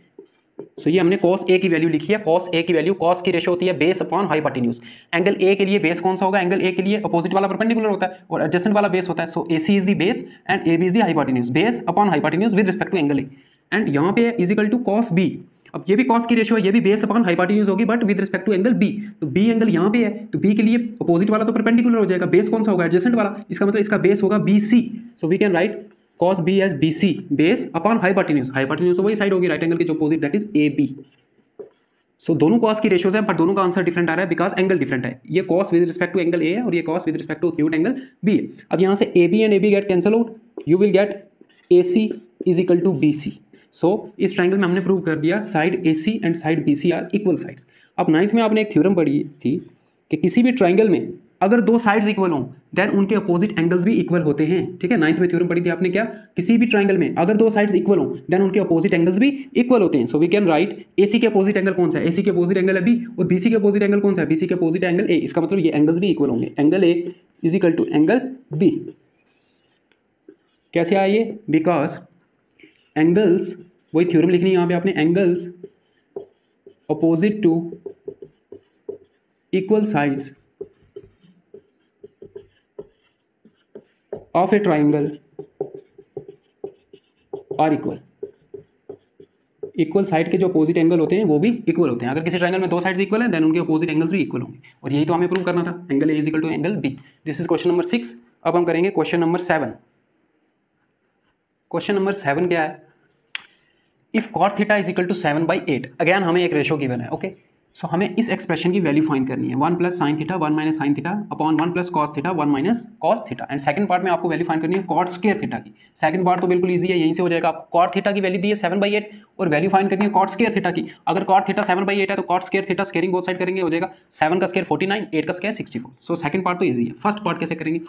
So ये हमने cos A की वैल्यू लिखी है, cos A की वैल्यू cos की रेशो होती है base upon hypotenuse. Angle A के लिए बेस कौन सा होगा, एंगल ए के लिए अपोजिट वाला परपेंडिकुलर होता है और एडजेसेंट वाला बेस होता है। So AC is the base and AB is the hypotenuse, base upon hypotenuse with respect to angle A. And यहाँ पे is equal to cos B। अब ये भी cos की रेशियो है, ये भी बेस अपॉन हाइपोटेन्यूज होगी but with respect to angle B। तो B एंगल यहाँ पे है, तो B के लिए अपोजिट वाला तो परपेंडिकुलर हो जाएगा, बेस कौन सा होगा, एडजेसेंट वाला। इसका मतलब इसका बेस होगा BC। So we can write cos B as BC, base upon hypotenuse. Hypotenuse तो वही साइड होगी राइट एंगल के जो अपोजिट, दैट इज AB। सो दोनों cos की रेशियोज हैं पर दोनों का आंसर डिफरेंट आ रहा है बिकॉज एंगल डिफरेंट है। ये cos with respect to angle A है और ये cos with respect to acute angle B है। अब यहाँ से AB and AB get cancel out, you will get AC is equal to BC। So इस ट्रायंगल में हमने प्रूव कर दिया side AC and side BC are equal sides. अब 9th में आपने एक थ्योरम पढ़ी थी कि किसी भी ट्रायंगल में अगर दो साइड्स इक्वल हों देन उनके अपोजिट एंगल्स भी इक्वल होते हैं, ठीक है। 9th में थ्योरम पढ़ी थी आपने, क्या, किसी भी ट्रायंगल में अगर दो साइड्स इक्वल हों देन उनके अपोजिट एंगल्स भी इक्वल होते हैं। So we can write AC के अपोजिट एंगल कौन सा है, AC के अपोजिट एंगल है B, और BC के अपोजिट एंगल कौन सा है, BC के अपोजिट एंगल A। इसका मतलब ये एंगल्स भी इक्वल होंगे, angle A is equal to angle B। कैसे आया ये, बिकॉज एंगल्स, वही थ्योरम लिखनी है यहाँ पे आपने, angles opposite to equal sides of a triangle are equal. Equal side के जो अपोजिट एंगल होते हैं वो भी इक्वल होते हैं। अगर किसी ट्राइंगल में दो साइड्स इक्वल है देन उनके अपोजिट एंगल्स भी इक्वल होंगे, और यही तो हमें प्रूव करना था, angle A is equal to angle B। This is question number 6। अब हम करेंगे क्वेश्चन नंबर 7। क्वेश्चन नंबर 7 क्या है, if cot theta is equal to 7/8। Again हमें एक रेशो गिवन है, ओके। सो हमें इस एक्सप्रेशन की वैल्यू फाइंड करनी है, 1 plus sine theta 1 minus sine theta upon 1 plus cos theta 1 minus cos theta. And second part में आपको वैल्यू फाइंड करनी है कॉट स्क्वायर थीटा की। सेकंड पार्ट तो बिल्कुल इजी है, यहीं से हो जाएगा। आपको कॉट थीटा की वैल्यू दी है 7/8 और वैल्यू फाइंड करनी है कॉट स्क्वायर थीटा की। अगर कॉट थीटा 7/8 है तो cot square theta squaring both side करेंगे, हो जाएगा 7 का स्क्वायर 49, 8 का स्क्वायर 64। सो सेकंड पार्ट तो इजी है। फर्स्ट पार्ट कैसे करेंगे,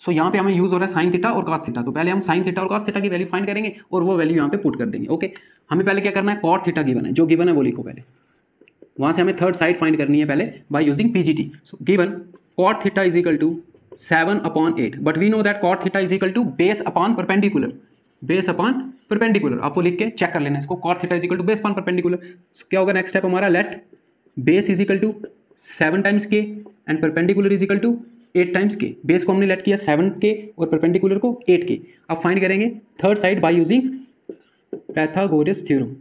सो यहाँ पे हमें यूज हो रहा है साइन थीटा और कॉस थीटा। तो पहले हम साइन थीटा और कॉस थीटा की वैल्यू फाइंड करेंगे और वो वैल्यू यहाँ पे पुट कर देंगे, ओके। हमें पहले क्या करना है, कॉट थीटा गिवन है, जो गिवन है वो लिखो पहले, वहां से हमें थर्ड साइड फाइंड करनी है पहले by using PGT। So given cot theta is equal to 7/8, but we know that cot theta is equal to base upon perpendicular, base upon perpendicular. आपको लिख के चेक कर लेना इसको, cot theta is equal to base upon perpendicular. क्या होगा next step हमारा, let base is equal to 7 times k and perpendicular is equal to 8 times k। Base को हमने लेट किया 7k और परपेंडिकुलर को 8k। अब फाइंड करेंगे third side by using Pythagoras theorem,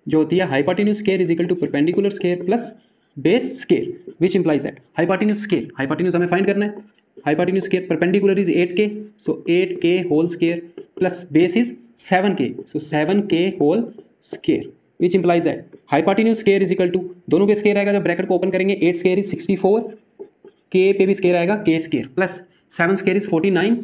जो होती है hypotenuse square is equal to perpendicular square plus base square, which implies that hypotenuse square, hypotenuse हमें फाइंड करना है, hypotenuse square perpendicular is 8k, so 8k whole square plus base is 7k, so 7k whole square, which implies that hypotenuse square is equal to, दोनों पे square आएगा, जब bracket को open करेंगे 8 square is 64, k पे भी square आएगा k square plus 7 square is 49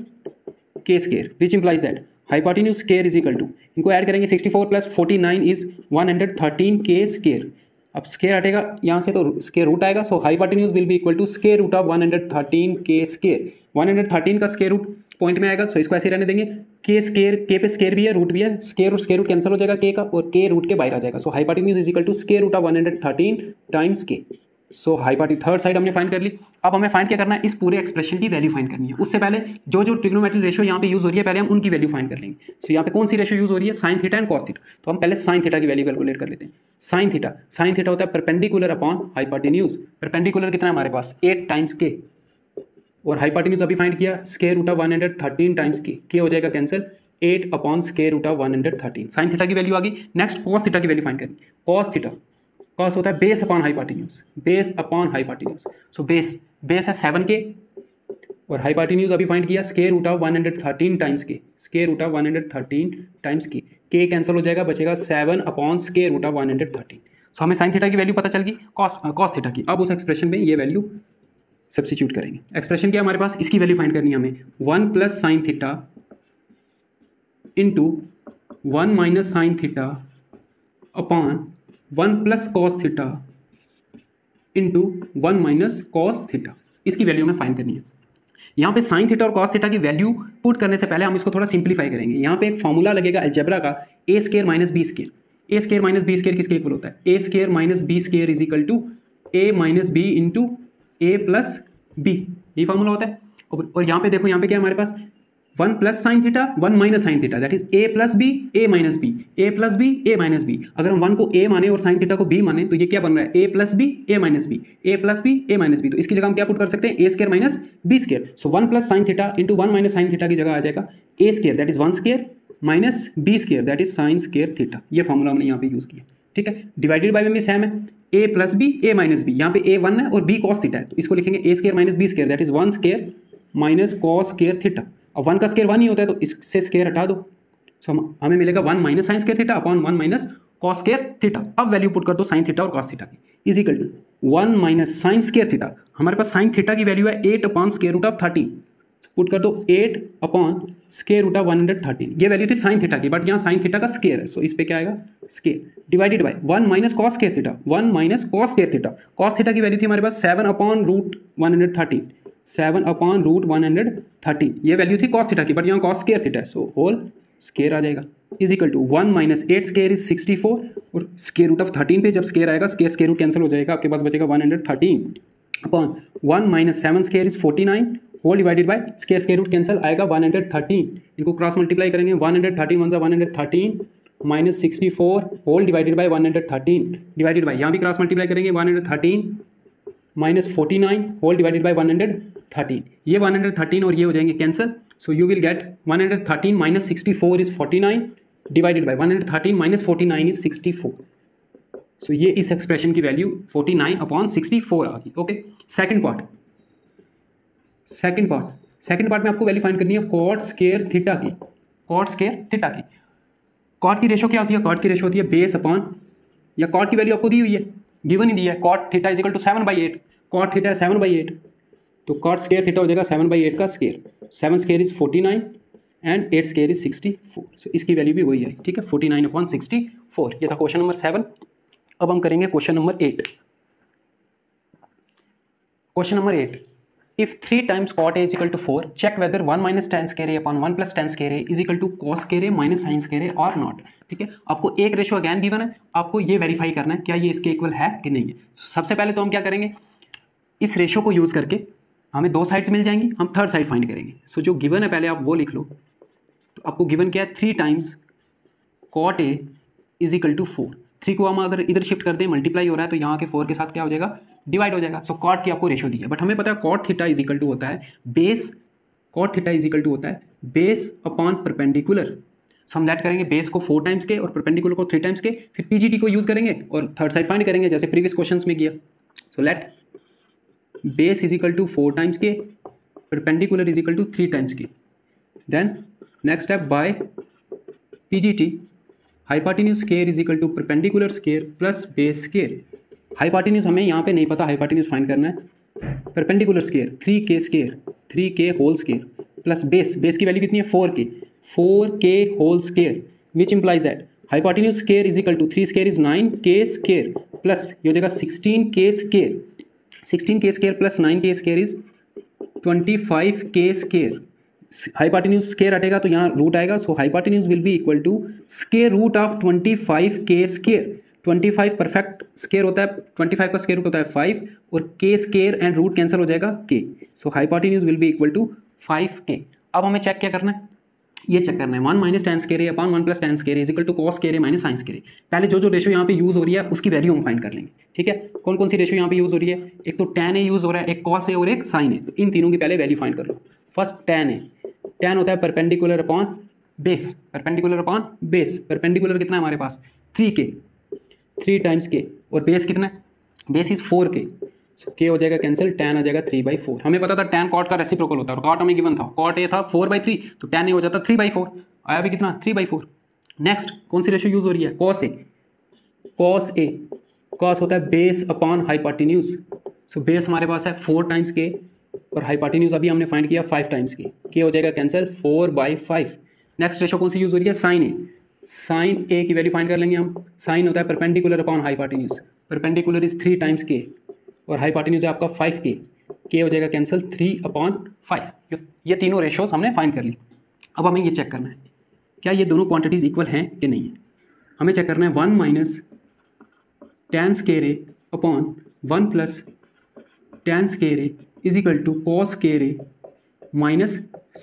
k square, which implies that hypotenuse square is equal to, इनको ऐड करेंगे 64 प्लस 49 इज 113 k स्क्वायर। अब स्क्वायर हटेगा यहाँ से तो स्क्वायर रूट आएगा, so hypotenuse will be equal to square root of 113 k square. 113 का square root point में आएगा, सो इसको ऐसे रहने देंगे, k स्क्वायर, k पे स्क्वायर भी है रूट भी है, स्क्वायर और स्क्वायर रूट कैंसिल हो जाएगा k का, और k रूट के बाहर आ जाएगा। So hypotenuse is equal to square root of 113 times k। So hypotenuse third side हमने फाइंड कर ली। अब हमें फाइंड क्या करना है, इस पूरे एक्सप्रेशन की वैल्यू फाइंड करनी है। उससे पहले जो जो ट्रिग्नोमेट्रिक रेशियो यहाँ पे यूज हो रही है पहले हम उनकी वैल्यू फाइंड कर लेंगे। तो यहाँ पे कौन सी रेशियो यूज हो रही है, sine theta and cos theta. तो हम पहले साइन थीटा की वैल्यू कैलकुलेट कर लेते हैं। साइन थीटा होता है परपेंडिकुलर अपॉन हाइपोटेन्यूज। परपेंडिकुलर कितना है हमारे पास 8 टाइम्स के, और हाइपोटेन्यूज अभी फाइंड किया square root of 113 times k हो जाएगा cancel, 8 upon square root of 113। Sine theta की वैल्यू आ गई। नेक्स्ट कॉस थीटा की वैल्यू फाइंड करनी। कॉस होता है base upon hypotenuse. So base है 7 के, और हाइपोटेन्यूज अभी फाइंड किया square root of 113 times k cancel हो जाएगा, बचेगा 7 upon square root of 113। So हमें साइन थीटा की वैल्यू पता चल गई, कॉस थीटा की। अब उस एक्सप्रेशन में ये वैल्यू सब्स्टिट्यूट करेंगे। एक्सप्रेशन क्या है हमारे पास, इसकी वैल्यू फाइंड करनी है हमें, 1 plus sine theta into 1 minus sine theta upon 1 plus cos theta into 1 minus cos theta. इसकी वैल्यू हमें फाइंड करनी है। यहाँ पे साइन थीटा और कॉस थीटा की वैल्यू पुट करने से पहले हम इसको थोड़ा सिंप्लीफाई करेंगे। यहाँ पे एक फॉर्मूला लगेगा अलजेब्रा का, A square minus B square. A square minus B square किसके इक्वल होता है, A square minus B square is equal to A minus B into A plus B, ये फॉर्मूला होता है। और यहाँ पे देखो, यहाँ पे क्या है हमारे पास 1 plus sine theta 1 minus sine theta, that is A plus B A minus B, A plus B A minus B. अगर हम 1 को ए माने और साइन थीटा को बी माने तो ये क्या बन रहा है, A plus B A minus B, A plus B A minus B. तो इसकी जगह हम क्या पुट कर सकते हैं, A square minus B square. So 1 plus sine theta into 1 minus sine theta की जगह आ जाएगा A square that is 1 square minus B square that is sine square theta. ये फॉर्मूला हमने यहाँ पे यूज किया, ठीक है। डिवाइडेड बाय में भी सेम है, A plus B A minus B. यहाँ पे ए 1 है और बी कॉस थीटा है, तो इसको लिखेंगे A square minus B square that is 1 square minus cos square theta. अब 1 का स्क्वायर 1 ही होता है, तो इससे स्क्वायर हटा दो। सो हमें मिलेगा 1 minus sine square theta upon 1 minus cos square theta. अब वैल्यू पुट कर दो साइन थीटा और कॉस थीटा की, is equal to 1 minus sine square theta. हमारे पास साइन थीटा की वैल्यू है 8 upon square root of 13। Put कर दो 8 अपॉन स्क्वायर रूट ऑफ 113। ये वैल्यू थी साइन थीटा की, बट यहाँ साइन थीटा का स्क्वायर है, सो इस पे क्या आएगा square, divided by 1 minus cos square theta, 1 minus cos square theta. Cos theta की वैल्यू थी हमारे पास 7 अपॉन रूट 113, 7 अपॉन रूट 113। ये वैल्यू थी कॉस थीटा की, बट यहाँ कॉस स्क्वायर थीटा है, सो होल स्क्वायर आ जाएगा, is equal to 1 minus 8 square is 64, और स्क्वायर रूट ऑफ 13 पे जब स्क्वायर आएगा स्क्वायर रूट कैंसिल हो जाएगा, आपके पास बचेगा 113 upon 1 minus 7 square is 49 whole divided by square root cancel आएगा 113। इनको क्रॉस मल्टीप्लाई करेंगे, 113 1 113 minus 64 whole divided by 113 divided by, यहाँ भी क्रॉस मल्टीप्लाई करेंगे 113 माइनस 49 होल डिवाइडेड बाय 113। ये 113 और ये हो जाएंगे cancel, so you will gate 113 minus 64 is 49 divided by 113 minus 49 is 64। सो ये इस एक्सप्रेशन की वैल्यू 49 अपॉन 64 आ गई। ओके, सेकंड पार्ट में आपको वैल्यू फाइंड करनी है कॉट स्क्वायर थीटा की। कॉट की रेशो क्या होती है, कॉट की रेशो होती है बेस अपॉन, या कॉट की वैल्यू आपको दी हुई है, गिवन ही दी है, cot theta is equal to 7/8। Cot theta है 7/8, तो कॉट स्क्वायर थीटा हो जाएगा 7/8 का square, 7 square is 49 and 8 square is 64। सो इसकी वैल्यू भी वही है, ठीक है, 49 अपॉन 64। ये था क्वेश्चन नंबर 7। अब हम करेंगे question number 8। Question number 8, if 3 times cot A is equal to 4, check whether 1 minus tan square A upon 1 plus tan square A is equal to cos square A minus sin square A or not। ठीक है, आपको एक ratio again given है, आपको ये verify करना है क्या ये इसके इक्वल है कि नहीं है। सबसे पहले तो हम क्या करेंगे, इस रेशो को यूज़ करके हमें 2 साइड्स मिल जाएंगी, हम थर्ड साइड फाइंड करेंगे। सो जो गिवन है पहले आप वो लिख लो। तो आपको गिवन क्या है, 3 times cot A is equal to 4। 3 को हम अगर इधर शिफ्ट कर दें, मल्टीप्लाई हो रहा है, तो यहाँ के 4 के साथ क्या हो जाएगा, डिवाइड हो जाएगा। सो कॉट की आपको रेशो दी है, बट हमें पता है cot theta is equal to होता है base, cot theta is equal to होता है बेस अपॉन परपेंडिकुलर। सो हम लेट करेंगे बेस को 4 टाइम्स के और परपेंडिकुलर को 3 टाइम्स के, फिर पीजीटी को यूज करेंगे और थर्ड साइड फाइंड करेंगे जैसे प्रीवियस क्वेश्चंस में किया। So let base is equal to 4 times k, perpendicular is equal to 3 times k. Then next step by PGT, hypotenuse square is equal to perpendicular square plus base square. Hypotenuse हमें यहाँ पे नहीं पता, hypotenuse find करना है। Perpendicular square 3k square, 3k whole square plus base की value कितनी है 4k, 4k whole square, which implies that hypotenuse square is equal to 3 square is 9k square plus ये हो जाएगा 16k square, 16k square plus 9k square is 25k square. Hypotenuse square हटेगा तो यहाँ root आएगा, so hypotenuse will be equal to square root of 25k square. 25 perfect square होता है, 25 का स्क्वायर रूट होता है 5 और के स्क्वायर एंड रूट कैंसिल हो जाएगा k, so hypotenuse will be equal to 5k। अब हमें चेक क्या करना है, ये चेक करना है 1 माइनस tan स्क्वायर है upon 1 plus tan square is equal to cos square minus sin square. पहले जो रेशियो यहाँ पे यूज हो रही है उसकी वैल्यू हम फाइंड कर लेंगे, ठीक है। कौन कौन सी रेशियो यहाँ पे यूज हो रही है, एक तो tan a यूज हो रहा है, एक cos है और एक sin है, तो इन तीनों की पहले वैल्यू फाइंड कर लो। फर्स्ट tan है, tan होता है perpendicular upon base, perpendicular upon base, perpendicular कितना है हमारे पास 3k, 3 टाइम्स k, और बेस कितना है, बेस इज 4k, के हो जाएगा कैंसिल, tan आ जाएगा 3/4। हमें पता था tan cot का रेसिप्रोकल होता है और cot हमें गिवन था, cot a था 4/3, तो tan a हो जाता 3/4, आया भी कितना 3/4। नेक्स्ट कौन सी रेशियो यूज हो रही है, cos a, cos a, cos होता है base upon hypotenuse, so base हमारे पास है 4 टाइम्स के और हाइपोटेन्यूज अभी हमने फाइंड किया 5 टाइम्स के हो जाएगा कैंसिल 4/5। नेक्स्ट रेशियो कौन सी यूज हो रही है, sin a, sin a की वैल्यू फाइंड कर लेंगे हम, sin होता है perpendicular upon hypotenuse, perpendicular is 3 times के और हाइपोटेन्यूज है आपका 5k, के हो जाएगा कैंसिल 3/5। ये तीनों रेशियोज हमने फाइंड कर ली। अब हमें ये चेक करना है क्या ये दोनों क्वांटिटीज इक्वल हैं कि नहीं है। हमें चेक करना है 1 minus tan square A upon 1 plus tan square A is equal to cos square A minus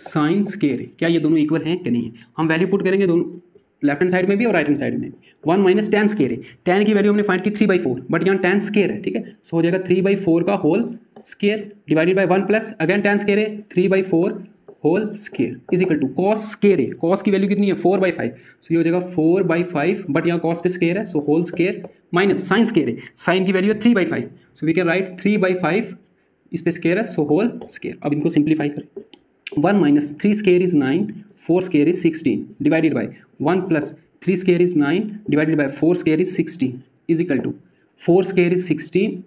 sin square A, क्या ये दोनों इक्वल हैं कि नहीं है। हम वैल्यू पुट करेंगे दोनों लेफ्ट हैंड साइड में भी और राइट हैंड साइड में। 1 माइनस tan स्क्वायर है, tan की वैल्यू हमने फाइंड की 3/4, बट यहाँ tan स्क्वायर है, ठीक है, सो हो जाएगा 3/4 का whole square divided by 1 plus again tan square है 3/4 whole square is equal to cos square है, cos की वैल्यू कितनी है 4/5, सो ये हो जाएगा 4/5, बट यहाँ cos पे स्क्वायर है, so whole square minus sin square है, sin की वैल्यू है 3/5, सो वी कैन राइट 3/5, इस पे स्क्वायर है, सो होल स्क्वायर। अब इनको सिंप्लीफाई करें, 1 minus 3 square is 9, 4 square is 16 divided by 1 plus 3 square is 9 divided by 4 square is 16 is equal to 4 square is 16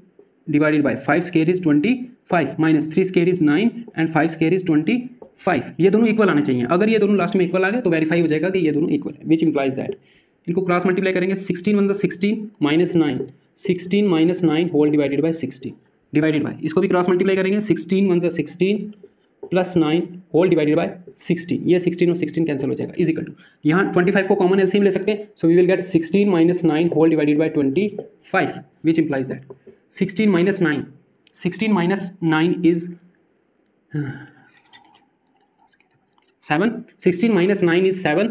divided by 5 square is 25 minus 3 square is 9 and 5 square is 25। ये दोनों equal आने चाहिए, अगर ये दोनों last में equal आ गए तो वेरीफाई हो जाएगा कि ये दोनों इक्वल है, विच इंप्लाइज दैट। इनको क्रॉस मल्टीप्लाई करेंगे, 16 one 16 minus 9, 16 minus 9 whole divided bye 16 divided by, इसको भी क्रॉस मल्टीप्लाई करेंगे, 16 one 16 plus 9 whole divided bye 16, ये 16 और 16 कैंसिल हो जाएगा इज इक्वल टू, यहाँ 25 को कॉमन एलसीएम ले सकते हैं, so we will get 16 minus 9 whole divided by 25, which implies that 16 minus 9, 16 minus 9 is 7, 16 minus 9 is 7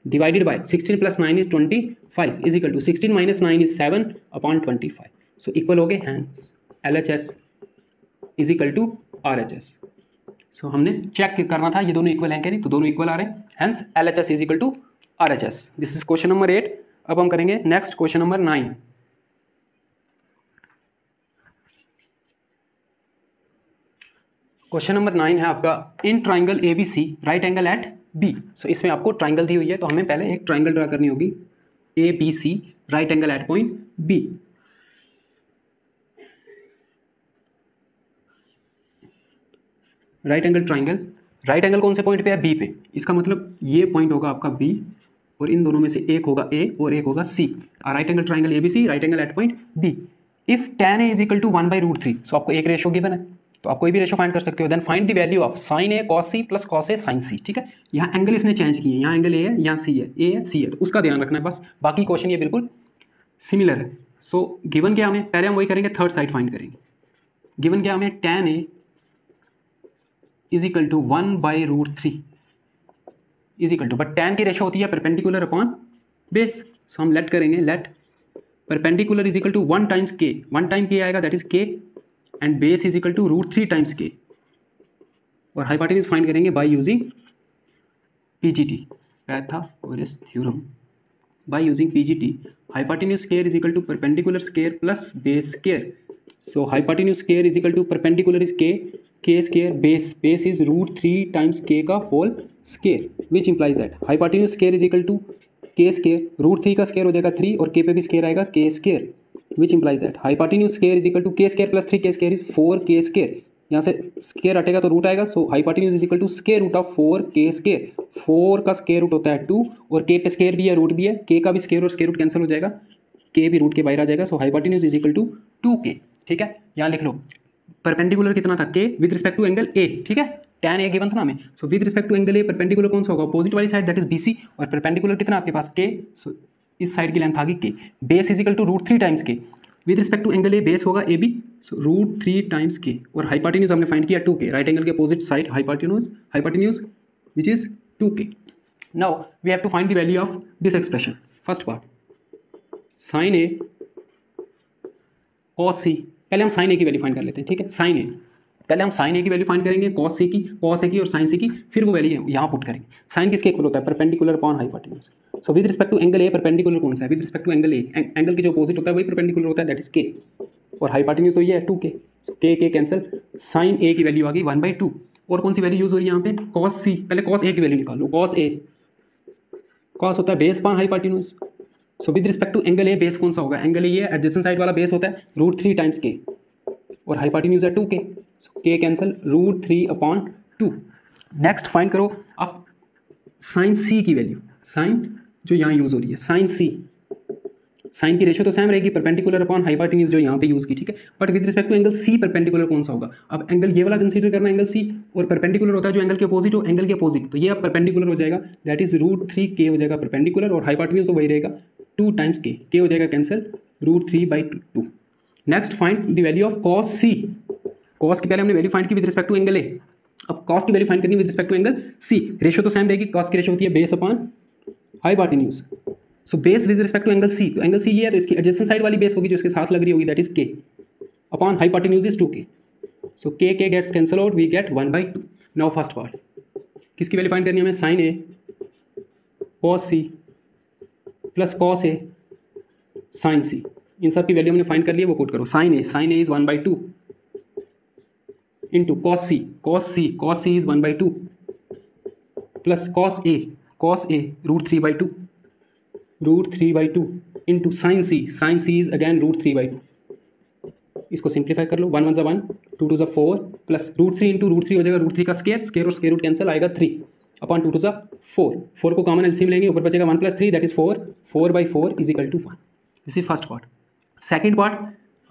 by bye 16 plus 9 is 25 is equal to 16 minus 9 is 7 upon 25, so equal हो गए, hence LHS is equal to RHS। So हमने check करना था ये दोनों equal हैं क्या नहीं, तो दोनों इक्वल आ रहे हैं, hence LHS is equal to RHS। This is question number 8। अब हम करेंगे next question number 9। Question number 9 है आपका, in triangle ABC right angle at B। So इसमें आपको ट्राइंगल दी हुई है, तो हमें पहले एक ट्राइंगल ड्रा करनी होगी, ABC right angle at point B। Right angle triangle, right angle कौन से पॉइंट पे है, B पे, इसका मतलब ये पॉइंट होगा आपका B और इन दोनों में से एक होगा A और एक होगा C। Right angle triangle ABC right angle at point B। If tan A is equal to 1/√3, so आपको एक रेशियो गिवन है, तो आप कोई भी रेशियो फाइंड कर सकते हो, then find the value of sin A cos C plus cos A sin C। ठीक है, यहाँ एंगल इसने चेंज किए, यहाँ एंगल A है, यहाँ C है, A है C है, तो उसका ध्यान रखना है बस, बाकी क्वेश्चन ये बिल्कुल सिमिलर है। सो गिवन क्या हमें, पहले हम वही करेंगे, थर्ड साइड फाइंड करेंगे। गिवन क्या हमें, tan A is equal to 1/√3 is equal to, but tan की रेशियो होती है परपेंडिकुलर अपॉन बेस, सो हम लेट करेंगे, let perpendicular is equal to 1 times k, 1 time k आएगा that is k, and base is equal to √3 times k, और hypotenuse find करेंगे by using PGT, Pythagoras theorem. By using PGT, hypotenuse square is equal to perpendicular square plus base square, so hypotenuse square is equal to perpendicular is k square, base is √3 times k का whole square, which implies that hypotenuse square is equal to k square, √3 का square हो जाएगा 3 और k पे भी square आएगा k square, which implies that hypotenuse square is equal to k square plus 3k square is 4k square, यहाँ से square हटेगा तो रूट आएगा, so hypotenuse is equal to square root of 4k square, 4 का square root होता है 2 और k पे स्क्वायर भी है रूट भी है, k का भी स्क्वायर और स्क्वायर रूट कैंसिल हो जाएगा, k भी रूट के बाहर आ जाएगा, so hypotenuse is equal to 2k। ठीक है, यहाँ लिख लो परपेंडिकुलर कितना था k with respect to angle A। ठीक है, tan A गिवन था ना हमें, सो with respect to angle A perpendicular कौन सा होगा, अपोजिट वाली साइड दैट इज BC, और परपेंडिकुलर कितना आपके पास k, सो इस साइड की लेंथ आ गई k, base is equal to √3 times k, with respect to angle A base होगा ए बी, सो √3 टाइम्स के, और हाइपोटेन्यूज हमने फाइंड किया 2 के, राइट एंगल के opposite side hypotenuse which is 2 k. Now we have to find the value of this expression. First part sine A cos C, पहले हम sign A की value find कर लेते हैं. ठीक है, साइन ए, पहले हम साइन ए की वैल्यू फाइंड करेंगे, कॉस ए की और साइन सी की, फिर वो वैल्यू यहाँ पुट करेंगे. साइन किसके इक्वल होता है? Perpendicular upon hypotenuse. So with respect to angle A perpendicular कौन सा है? With respect to angle A, angle के जो अपोजिट होता है वही परपेंडिकुलर होता है, दैट इज के, और हाइपोटेन्यूज तो ये है 2 के. के कैंसिल, साइन ए की वैल्यू आ गई 1/2. और कौन सी वैल्यू यूज हो रही है यहाँ पे? Cos C. पहले कॉस ए की वैल्यू निकालो. कॉस ए, कॉस होता है base upon hypotenuse. So with respect to angle A base कौन सा होगा? एंगल ए ये एडजेसेंट साइड वाला बेस होता है √3 टाइम्स के, और हाइपोटेन्यूज है 2 के. के कैंसिल, √3/2. नेक्स्ट फाइंड करो अब साइन सी की वैल्यू. साइन जो यहाँ यूज हो रही है, साइन सी, साइन की रेशियो तो सेम रहेगी, परपेंडिकुलर अपॉन हाइपोटेन्यूज जो यहाँ पे यूज की. ठीक है, but with respect to angle C perpendicular कौन सा होगा? अब एंगल ये वाला कंसीडर करना, एंगल सी, और परपेंडिकुलर होता है जो एंगल के अपोजिट हो, एंगल के अपोजिट, तो ये अब परपेंडिकुलर हो जाएगा, दैट इज √3 के हो जाएगा परपेंडिकुलर, और हाइपोटेन्यूज तो वही रहेगा 2 टाइम्स के हो जाएगा cancel, √3/2. Next find the value of cos C. Cos की पहले हमने वैल्यू फाइंड की with respect to angle A, अब कॉस की वैल्यू फाइंड करनी with respect to angle C. Ratio तो सेम रहेगी, कॉस की रेशियो होती है base upon hypotenuse. So base with respect to angle C, तो एंगल सी ये है, तो इसकी एडजेसेंट साइड वाली बेस होगी जो इसके साथ लग रही होगी, that is k upon hypotenuse is 2 k. So k gets cancel out, we get 1/2. Now first part, किसकी वैल्यू फाइंड करनी है हमें? Sine A cos C plus cos A sine C, इन सब की वैल्यू हमने फाइंड कर ली है, वो पुट करो. Sine A is 1/2 into cos C is 1/2 plus cos A √3/2 into sine C is again √3/2. इसको सिंप्लीफाई कर लो, 1 1 1, 2 2 4, प्लस √3 इंटू √3 हो जाएगा √3 का स्केयर और स्केयर रूट कैंसिल आएगा 3 अपॉन 2 2 4. 4 को कॉमन एलसीएम लेंगे, ऊपर बचेगा 1 + 3 that is 4. 4/4 is equal to 1. This is first part. Second part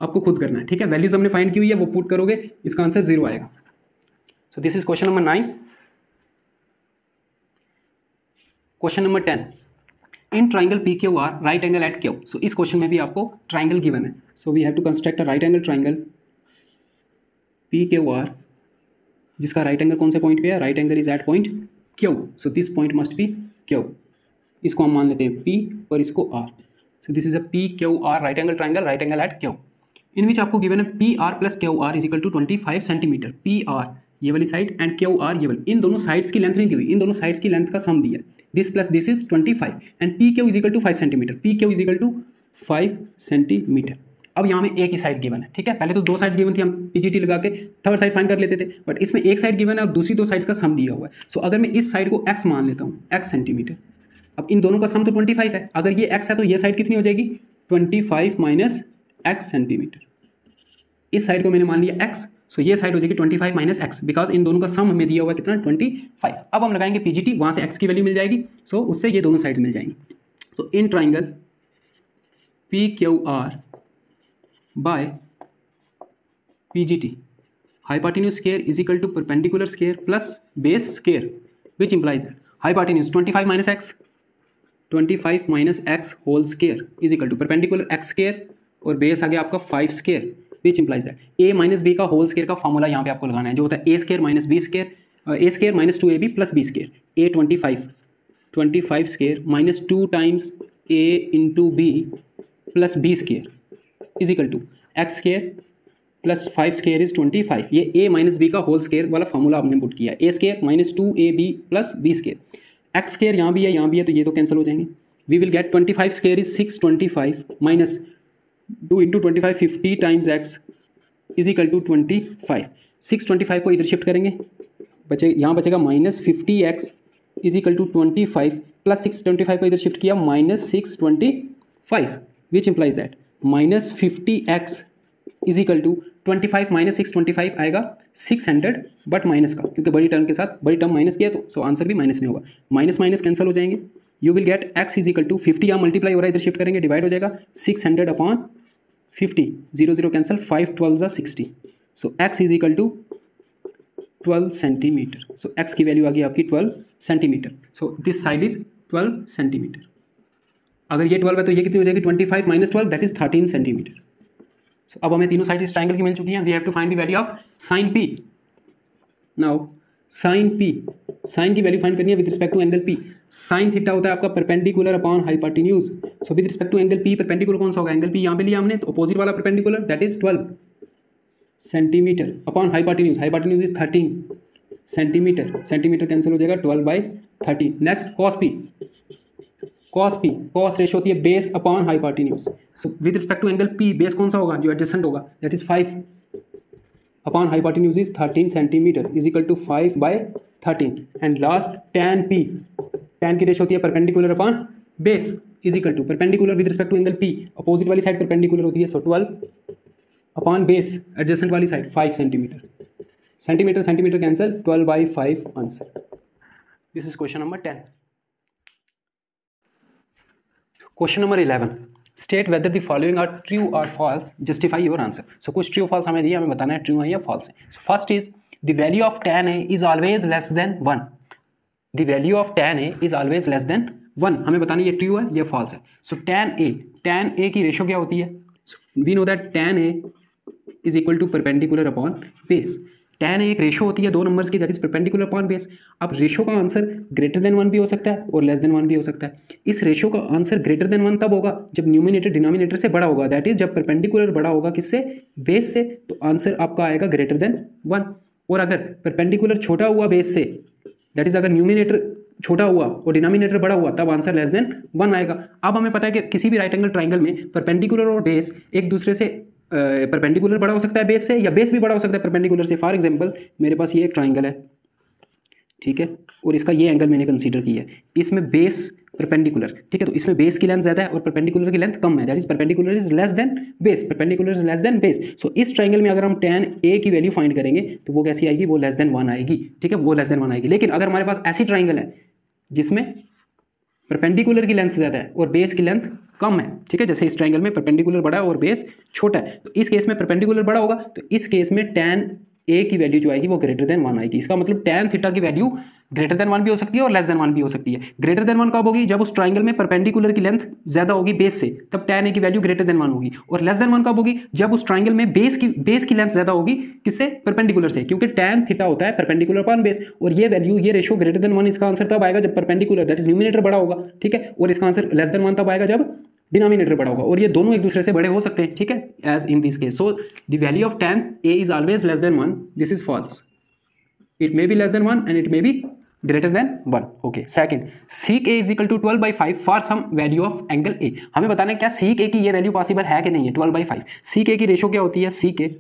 आपको खुद करना है. ठीक है, वैल्यूज हमने फाइंड की हुई है, वो पुट करोगे, इसका आंसर 0 आएगा. So this is question number 9. Question number 10, in triangle P Q R right angle at Q. So इस क्वेश्चन में भी आपको ट्राइंगल गिवन है, so we have to construct a right angle triangle P Q R, जिसका right angle कौन से point पे है? Right angle is at point Q. So this point must be Q. इसको हम मान लेते हैं पी और इसको R. So this is a P Q R right angle at Q, in which आपको गिवन है P R plus Q R is equal to 25 centimetre. P R ये वाली साइड एंड क्यू आर ये वाली, इन दोनों sides की length नहीं दी हुई, इन दोनों साइड्स की लेंथ का सम दिया. This plus this is 25 and P Q is equal to 5 centimetre. P Q is equal to 5 centimetre. अब यहाँ में एक ही साइड गिवन है. ठीक है, पहले तो 2 साइड्स गिवन थी, हम पीजीटी लगा के थर्ड साइड फाइंड कर लेते थे, बट इसमें एक साइड गिवन है और दूसरी 2 साइड्स का सम दिया हुआ है. सो अगर मैं इस साइड को x मान लेता हूँ, x सेंटीमीटर, अब इन दोनों का सम तो 25 है, अगर ये x है तो ये साइड कितनी हो जाएगी? 25 माइनस x सेंटीमीटर. इस साइड को मैंने मान लिया x, सो ये साइड हो जाएगी 25 माइनस x, बिकॉज इन दोनों का सम हमें दिया हुआ है कितना? 25. अब हम लगाएंगे पीजीटी, वहाँ से x की वैल्यू मिल जाएगी, सो उससे ये दोनों साइड्स मिल जाएंगी. तो in triangle P Q R by PGT, hypotenuse square is equal to perpendicular square plus base square, which implies that hypotenuse 25 minus x whole square is equal to perpendicular x square और base आ गया आपका 5 square, which implies that a minus b का whole square का formula यहाँ पे आपको लगाना है, जो होता है a square minus b square, a square minus 2ab plus b square. a 25 square minus 2 times a into b plus b square is equal to x square plus 5 square is 25. ये a minus B का whole square वाला formula आपने put किया है. a square minus 2ab plus b square. x square यहाँ भी है तो ये तो कैंसिल हो जाएंगे. We will get 25 square is 625 minus 2 into 25 50 times x is equal to 25. 625 को इधर शिफ्ट करेंगे, यहाँ बचेगा minus 50x is equal to 25 plus 625 को इधर शिफ्ट किया minus 625, which implies that minus 50x is equal to 25 minus 625 आएगा 600, बट माइनस का, क्योंकि बड़ी टर्म के साथ बड़ी टर्म माइनस किया तो सो आंसर भी माइनस में होगा. माइनस माइनस कैंसिल हो जाएंगे. You will get x is equal to 50, यहाँ मल्टीप्लाई हो रहा है, इधर शिफ्ट करेंगे डिवाइड हो जाएगा 600 upon 50, 0 0 cancel, 5 12 60. So x is equal to 12 centimetre. So x की वैल्यू आ गई आपकी 12 centimetre. So this side is 12 centimetre. अगर ये 12 है तो ये कितनी हो जाएगी 25 माइनस 12 दैट इज 13 सेंटीमीटर। सो अब हमें तीनों साइड इस ट्राइंगल की मिल चुकी हैं। We have to find the value of sine P. Now sine P, sine की वैल्यू फाइंड करनी है with respect to angle P. Sine theta होता है आपका perpendicular upon hypotenuse. So with respect to angle P perpendicular कौन सा होगा, angle P यहाँ पे लिया हमने तो अपोजिट वाला perpendicular that is 12 centimetre upon hypotenuse. Hypotenuse is 13 centimetre, centimetre cancel हो जाएगा 12/13। Next cos P, cos P cos ratio होती है base upon hypotenuse. So with respect to angle P base कौन सा होगा, जो एडजेसेंट होगा that is 5 upon hypotenuse is 13 centimetre is equal to 5/13। And last tan P, tan की ratio होती है perpendicular upon base is equal to perpendicular with respect to angle P, opposite वाली side perpendicular होती है so 12 upon base adjacent वाली side 5 centimetre. Centimetre centimetre cancel 12/5 answer. This is question number 10। Question number 11, state whether the following are true और false, justify your answer. So कुछ true false हमें दिए, हमें बताना है ट्रू है या फॉल्स है। First is the value of tan a is always less than 1। The value of tan a is always less than 1, हमें बताना ये ट्रू है या फॉल्स है। सो tan a की रेशो क्या होती है, we know that tan a is equal to perpendicular upon base. tan a एक रेशो होती है दो नंबर्स की that is perpendicular upon base. अब रेशो का आंसर ग्रेटर देन 1 भी हो सकता है और लेस देन 1 भी हो सकता है। इस रेशो का आंसर ग्रेटर देन 1 तब होगा जब न्यूमिनेटर डिनोमिनेटर से बड़ा होगा, दैट इज जब परपेंडिकुलर बड़ा होगा किससे, बेस से, तो आंसर आपका आएगा ग्रेटर देन 1। और अगर परपेंडिकुलर छोटा हुआ बेस से, दैट इज अगर न्यूमिनेटर छोटा हुआ और डिनोमिनेटर बड़ा हुआ तब आंसर लेस देन 1 आएगा। अब हमें पता है कि किसी भी राइट एंगल ट्राइंगल में परपेंडिकुलर और बेस एक दूसरे से परपेंडिकुलर बड़ा हो सकता है बेस से, या बेस भी बड़ा हो सकता है परपेंडिकुलर से। फॉर एग्जांपल मेरे पास ये एक ट्राइंगल है, ठीक है, और इसका ये एंगल मैंने कंसीडर किया है, इसमें बेस परपेंडिकुलर, ठीक है, तो इसमें बेस की लेंथ ज्यादा है और परपेंडिकुलर की लेंथ कम है, that is perpendicular is less than base, perpendicular is less than base. So इस ट्राइंगल में अगर हम tan a की वैल्यू फाइंड करेंगे तो वो कैसी आएगी, वो लेस देन 1 आएगी, ठीक है, वो लेस देन 1 आएगी। लेकिन अगर हमारे पास ऐसी ट्राइंगल है जिसमें परपेंडिकुलर की लेंथ ज्यादा है और बेस की लेंथ कम है, ठीक है, जैसे इस ट्राइंगल में परपेंडिकुलर बड़ा है और बेस छोटा है, तो इस केस में परपेंडिकुलर बड़ा होगा, तो इस केस में tan a की वैल्यू जो आएगी वो ग्रेटर देन 1 आएगी। इसका मतलब tan थीटा की वैल्यू ग्रेटर देन 1 भी हो सकती है और लेस देन 1 भी हो सकती है। ग्रेटर देन 1 कब होगी, जब उस ट्राइंगल में परपेंडिकुलर की लेंथ ज्यादा होगी बेस से, तब tan a की वैल्यू ग्रेटर देन 1 होगी। और लेस देन 1 कब होगी, जब उस ट्राइंगल में बेस की लेंथ ज्यादा होगी किससे, परपेंडिकुलर से, क्योंकि tan थीटा होता है परपेंडिकुलर अपॉन बेस। और ये वैल्यू, ये रेशो ग्रेटर देन 1 इसका आंसर तब आएगा जब परपेंडिकुलर दैट इज न्यूमिनेटर बड़ा होगा, ठीक है, और इसका आंसर लेस देन 1 तब आएगा जब डिनोमिनेटर बड़ा होगा, और ये दोनों एक दूसरे से बड़े हो सकते हैं, ठीक है, as in this case. So the value of tan a is always less than 1, this is false. It may be less than 1 and it may be greater than 1। Okay, second, sec a is equal to 12/5 for some value of angle a। हमें बताना है क्या sec a की ये value possible है कि नहीं है, 12/5। sec a की रेशो क्या होती है, sec a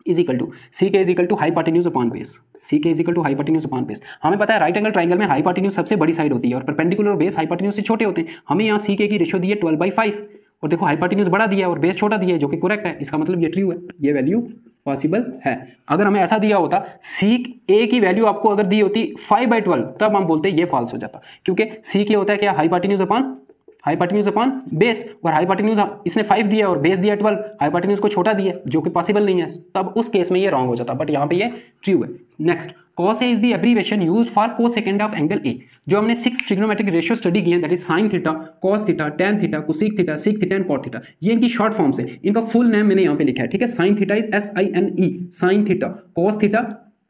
is equal to hypotenuse upon base. sec a is equal to hypotenuse upon base. हमें पता है राइट एंगल ट्राइंगल में हाइपोटेन्यूज सबसे बड़ी साइड होती है और परपेंडिकुलर और बेस हाइपोटेन्यूज से छोटे होते हैं। हमें यहाँ sec a की रेशो दी है 12/5 और देखो हाइपोटेन्यूज बड़ा दिया है और बेस छोटा दिया है, जो कि करेक्ट है। इसका मतलब ये ट्रू है, ये वैल्यू पॉसिबल है। अगर हमें ऐसा दिया होता sec a की वैल्यू आपको अगर दी होती 5/12 तब हम बोलते ये फॉल्स हो जाता, क्योंकि sec a होता है क्या, हाइपोटेन्यूज अपॉन बेस, और हाइपोटेन्यूज इसने 5 दिया और बेस दिया 12, हाइपोटेन्यूज को छोटा दिया जो कि पॉसिबल नहीं है, तब उस केस में ये रॉन्ग हो जाता, बट यहाँ पे ये ट्रू है। Next, cos a is the abbreviation used for cosecant of angle a। जो हमने 6 ट्रिग्नोमेट्रिक रेशियो स्टडी किए हैं, that is sin theta, cos theta, tan theta, cosec theta, sec theta and cot theta, ये इनकी short forms है। इनका full name मैंने यहाँ पे लिखा है, ठीक है। sin theta is SINE, sin theta, cos theta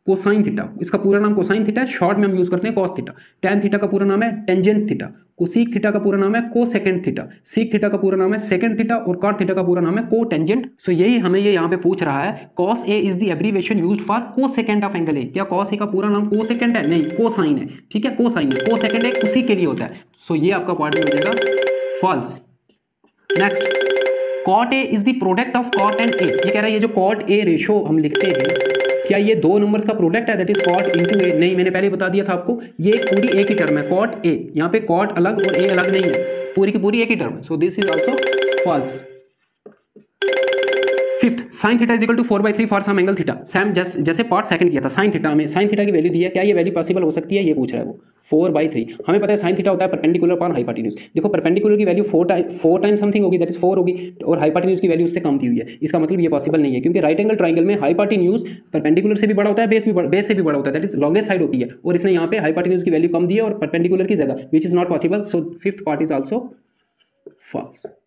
cosine theta, इसका पूरा नाम कोसाइन थीटा है, शॉर्ट में हम यूज करते हैं cos थीटा। tan थीटा का पूरा नाम है टेंजेंट थीटा, कोसेक थीटा का पूरा नाम है कोसेकेंट थीटा, sec थीटा का पूरा नाम है सेकेंड थीटा और cot थीटा का पूरा नाम है कोटेंजेंट। सो यही हमें ये यहाँ पे पूछ रहा है, cos a is the abbreviation used for cosecant of angle a। क्या cos a का पूरा नाम कोसेकेंट है, नहीं, कोसाइन है, ठीक है, कोसाइन है, कोसेकेंट एक उसी के लिए होता है। सो ये आपका पार्ट में हो जाएगा false. Next, cot a is the product of cot and a। ये कह रहा है ये जो cot a रेशो हम लिखते हैं, क्या ये दो नंबर्स का प्रोडक्ट है, that is cot into a? नहीं, मैंने पहले बता दिया था आपको, ये पूरी एक ही टर्म है cot a, यहाँ पे cot अलग और a अलग नहीं है, पूरी की पूरी एक ही टर्म है। So this is also false. Fifth, sin theta is equal to 4/3 for some angle theta. Same जैसे पार्ट सेकंड किया था, sin थीटा में sin थीटा की वैल्यू दी है, क्या ये वैल्यू पॉसिबल हो सकती है, ये पूछ रहा है वो। 4/3 हमें पता है sin थीटा होता है परपेंडिकुलर अपॉन हाइपोटेन्यूज। देखो परपेंडिकुलर की वैल्यू 4 टाइम्स समथिंग होगी, दैट इज 4 होगी, और हाइपोटेन्यूज की वैल्यू उससे कम दी हुई है। इसका मतलब ये पॉसिबल नहीं है, क्योंकि राइट एंगल ट्राइंगल में हाइपोटेन्यूज परपेंडिकुलर से भी बड़ा होता है, बेस से भी बड़ा होता है, दैट इज लॉन्गेस्ट साइड होती है, और इसने यहाँ पे हाइपोटेन्यूज की वैल्यू कम दी है और परपेंडिकुलर की जगह, which is not possible. So fifth part is also false.